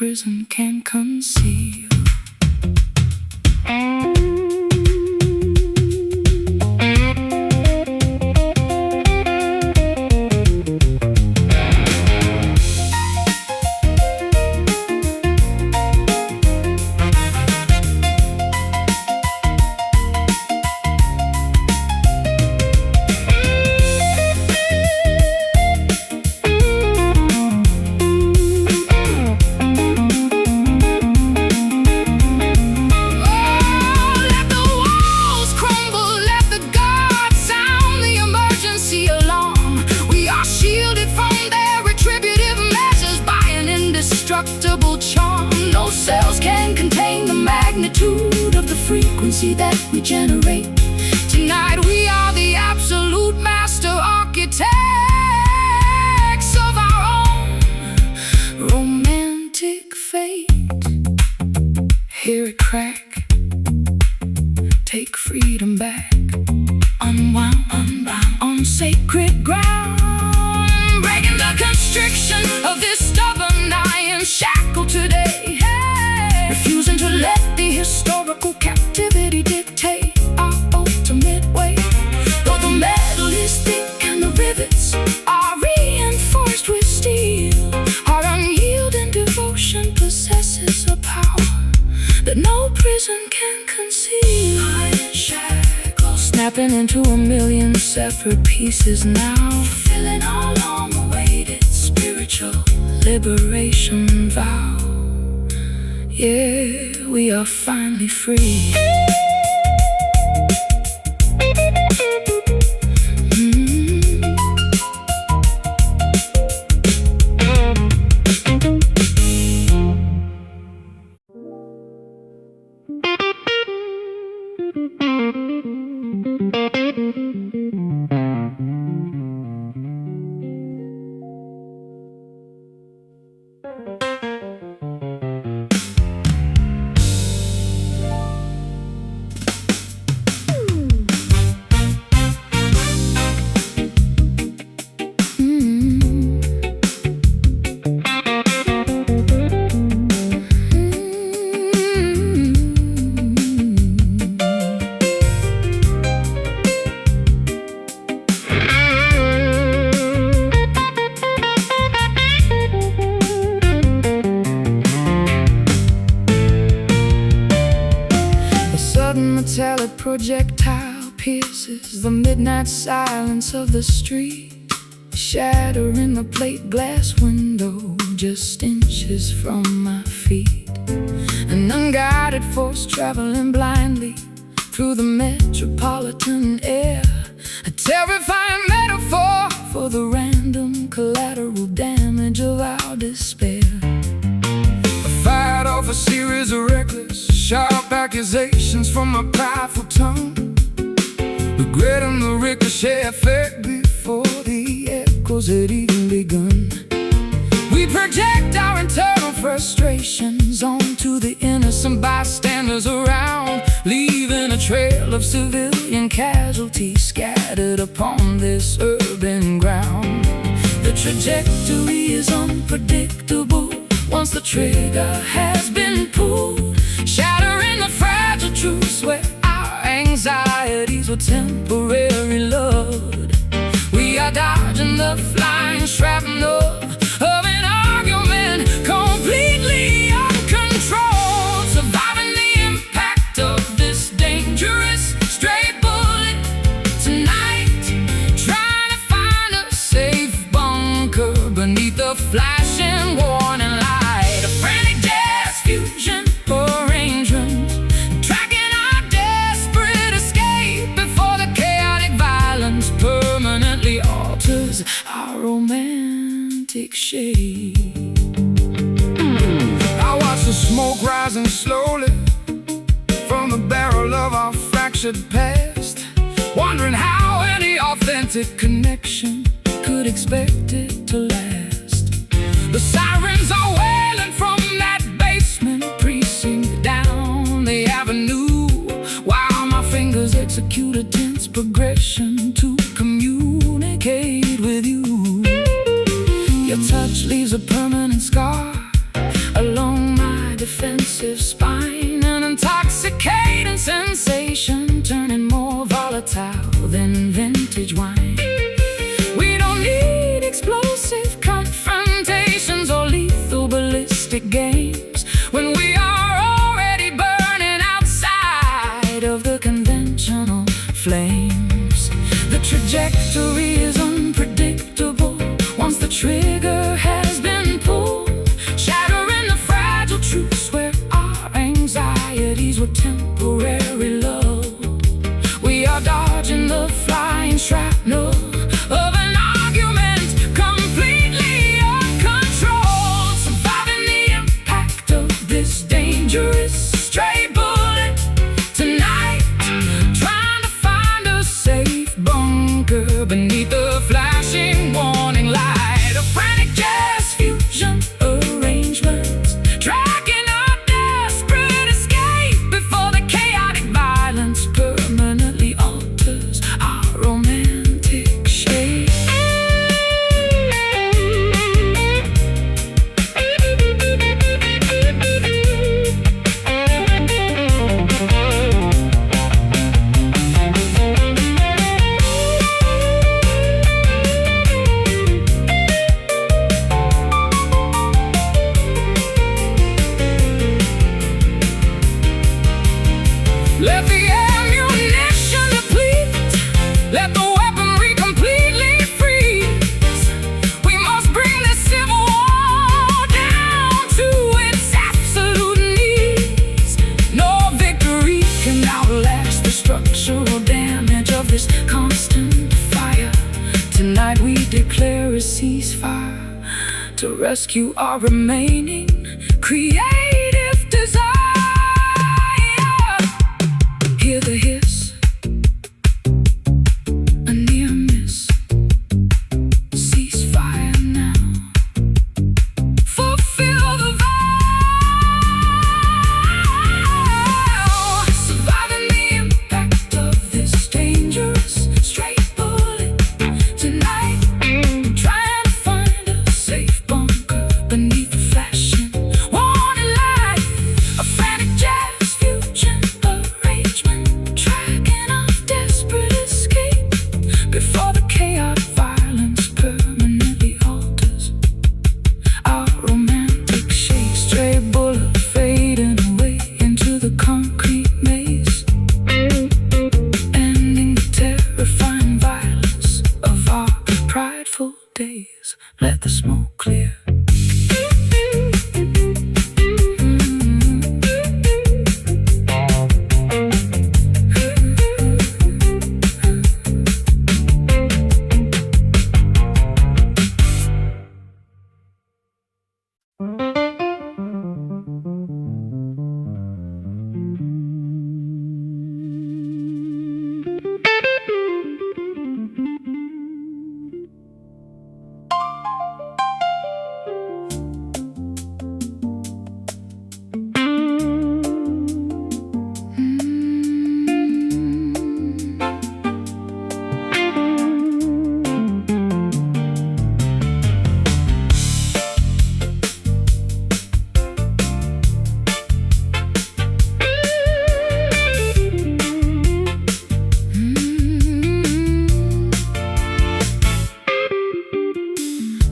prison can conceal. No cells can contain the magnitude of the frequency that we generate. Tonight we are the absolute master architects of our own romantic fate. Hear it crack, take freedom back, unwound, unbound on sacred ground, breaking the constriction of this stubborn iron shackle today, refusing to let the historical captivity dictate our ultimate way. Though the metal is thick and the rivets are reinforced with steel, our unyielding devotion possesses a power that no prison can conceal. Iron shackles snapping into a million separate pieces now, fulfilling our long-awaited spiritual liberation vow. Yeah, we are finally free. Metallic projectile pierces the midnight silence of the street, shattering the plate glass window just inches from my feet. An unguided force traveling blindly through the metropolitan air, a terrifying metaphor for the random collateral damage of our despair. I fired off a series of reckless, sharp accusations from my prideful tongue, regretting the ricochet effect before the echoes had even begun. We project our internal frustrations onto the innocent bystanders around, leaving a trail of civilian casualties scattered upon this urban ground. The trajectory is unpredictable once the trigger has been pulled, shattering the fragile truths where our anxieties were temporary lulled. We are dodging the flying shrapnel of an argument, completely uncontrolled, surviving the impact of this dangerous stray bullet tonight, trying to find a safe bunker beneath the flashing warning light. A frantic fusion arrangements, tracking our desperate escape before the chaotic violence permanently alters our romantic shape. I watch the smoke rising slowly from the barrel of our fractured past, wondering how any authentic connection could expect it to last. The sirens are wailing from that basement precinct down the avenue, while my fingers execute a tense progression to communicate with you. Your touch leaves a permanent scar along vintage wine. We don't need explosive confrontations or lethal ballistic games when we are already burning outside of the conventional flames. The trajectory is unpredictable once the trigger has been pulled, shattering the fragile truths where our anxieties were temporary lulled. We are dodging the flying shrapnel of an argument completely uncontrolled, surviving the impact of this dangerous stray bullet tonight, trying to find a safe bunker beneath the flashing warning light. A frantic jazz fusion arrangement, tracking our desperate escape before the chaotic violence permanently alters our romantic shape. Let the ammunition deplete, let the weaponry completely freeze. We must bring this civil war down to its absolute knees. No victory can outlast the structural damage of this constant fire. Tonight we declare a ceasefire to rescue our remaining creative desire. Hear the hiss, a near miss. Ceasefire now. Fulfill the vow. Surviving the impact of this dangerous straight bullet tonight. Trying to find a safe bunker beneath the flashing warning light. A frantic jazz fusion arrangement, tracking our desperate escape before the chaotic violence permanently alters our romantic shape. Stray bullet fading away into the concrete maze, ending the terrifying violence of our prideful days. Let the smoke clear.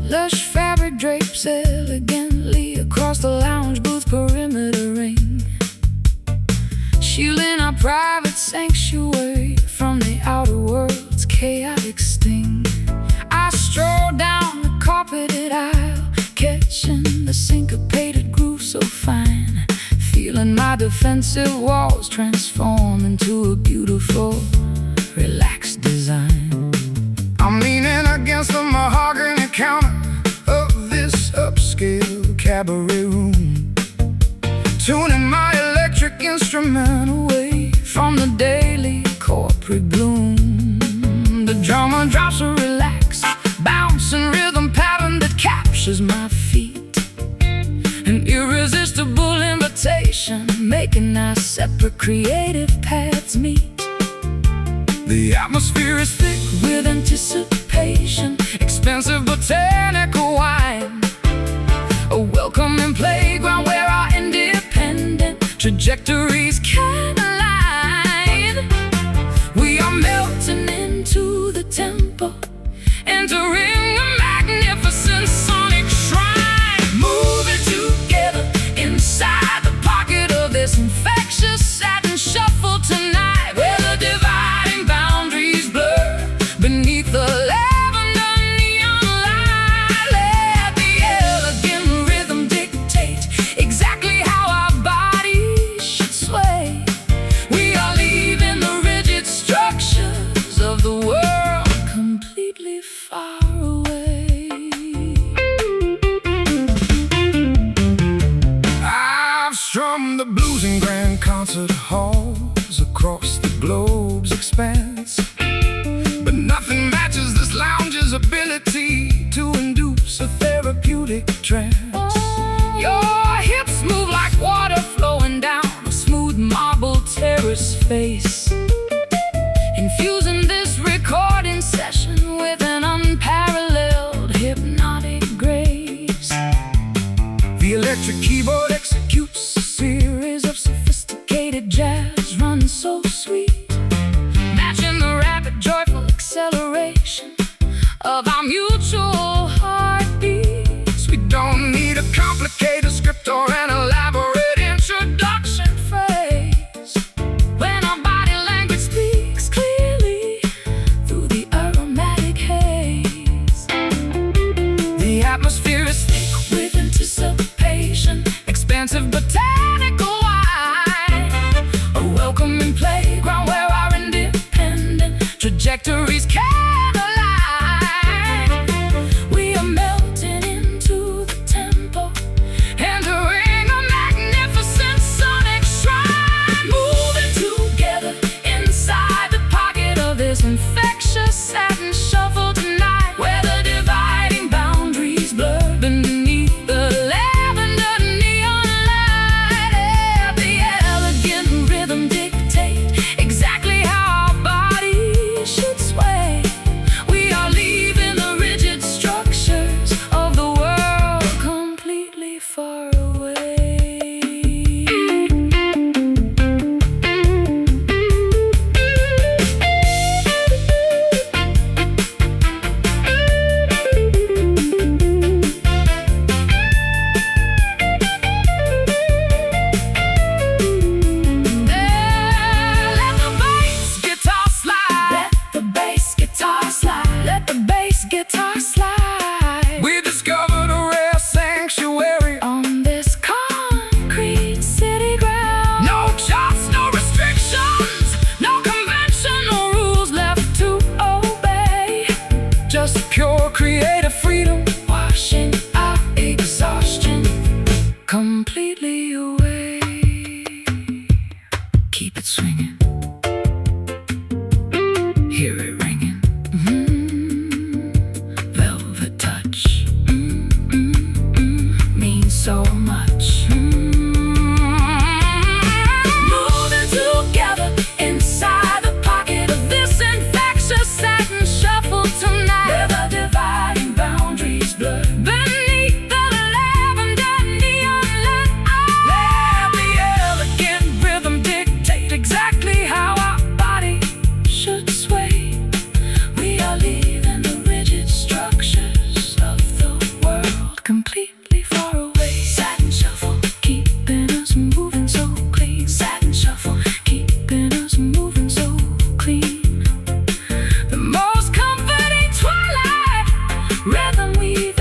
Lush fabric drapes elegantly across the lounge booth perimeter ring, shielding our private sanctuary from the outer world's chaotic sting. I stroll down the carpeted aisle, catching the syncopated groove so fine, feeling my defensive walls transform into a beautiful, relaxed design. I'm leaning against the mahogany counter of this upscale cabaret room, tuning my electric instrument away from the daily corporate gloom. The drummer drops a relaxed, bouncing rhythm pattern that captures my feet, an irresistible invitation, making our separate creative paths meet. The atmosphere is thick with anticipation, expensive botanical wine, a welcoming playground where our independent trajectories can align. We are melting into the temple far away. I've strummed the blues in grand concert halls across the globe's expanse, but nothing matches this lounge's ability to induce a therapeutic trance. Your hips move like water flowing down a smooth marble terrace face, infusing this recording session with an unparalleled hypnotic grace. The electric keyboard executes a series of sophisticated jazz runs so sweet, matching the rapid, joyful acceleration of our mutual heartbeats. We don't need a complicated script or an elaborate introduction Phrase. When our body language speaks clearly through the aromatic haze, The atmosphere is thick with anticipation, expansive botanical wine, a welcoming playground where our independent trajectories can align. We are melting into the tempo, entering a magnificent sonic shrine, moving together inside the pocket of this infectious satin shuffle tonight, where the dividing boundaries blur beneath the lavender neon light. Let the elegant rhythm dictate exactly how our bodies should sway. We are leaving the rigid structures of the world completely far away. Let the bass guitar slide. Let the bass guitar slide. Let the bass guitar slide. We discovered a rare sanctuary. On this concrete city ground, No charts, no restrictions, no conventional rules left to obey. just pure creative freedom. Washing our exhaustion completely away. Keep it swinging, hear it ringing. Velvet touch, means so much. Moving together inside the pocket of this infectious satin shuffle tonight, where the dividing boundaries blur beneath the lavender neon light. Let the elegant rhythm dictate Exactly how our body should sway. We are leaving the rigid structures of the world completely far away. Satin shuffle, keeping us moving so clean. Satin shuffle, keeping us moving so clean. The most comforting twilight rhythm we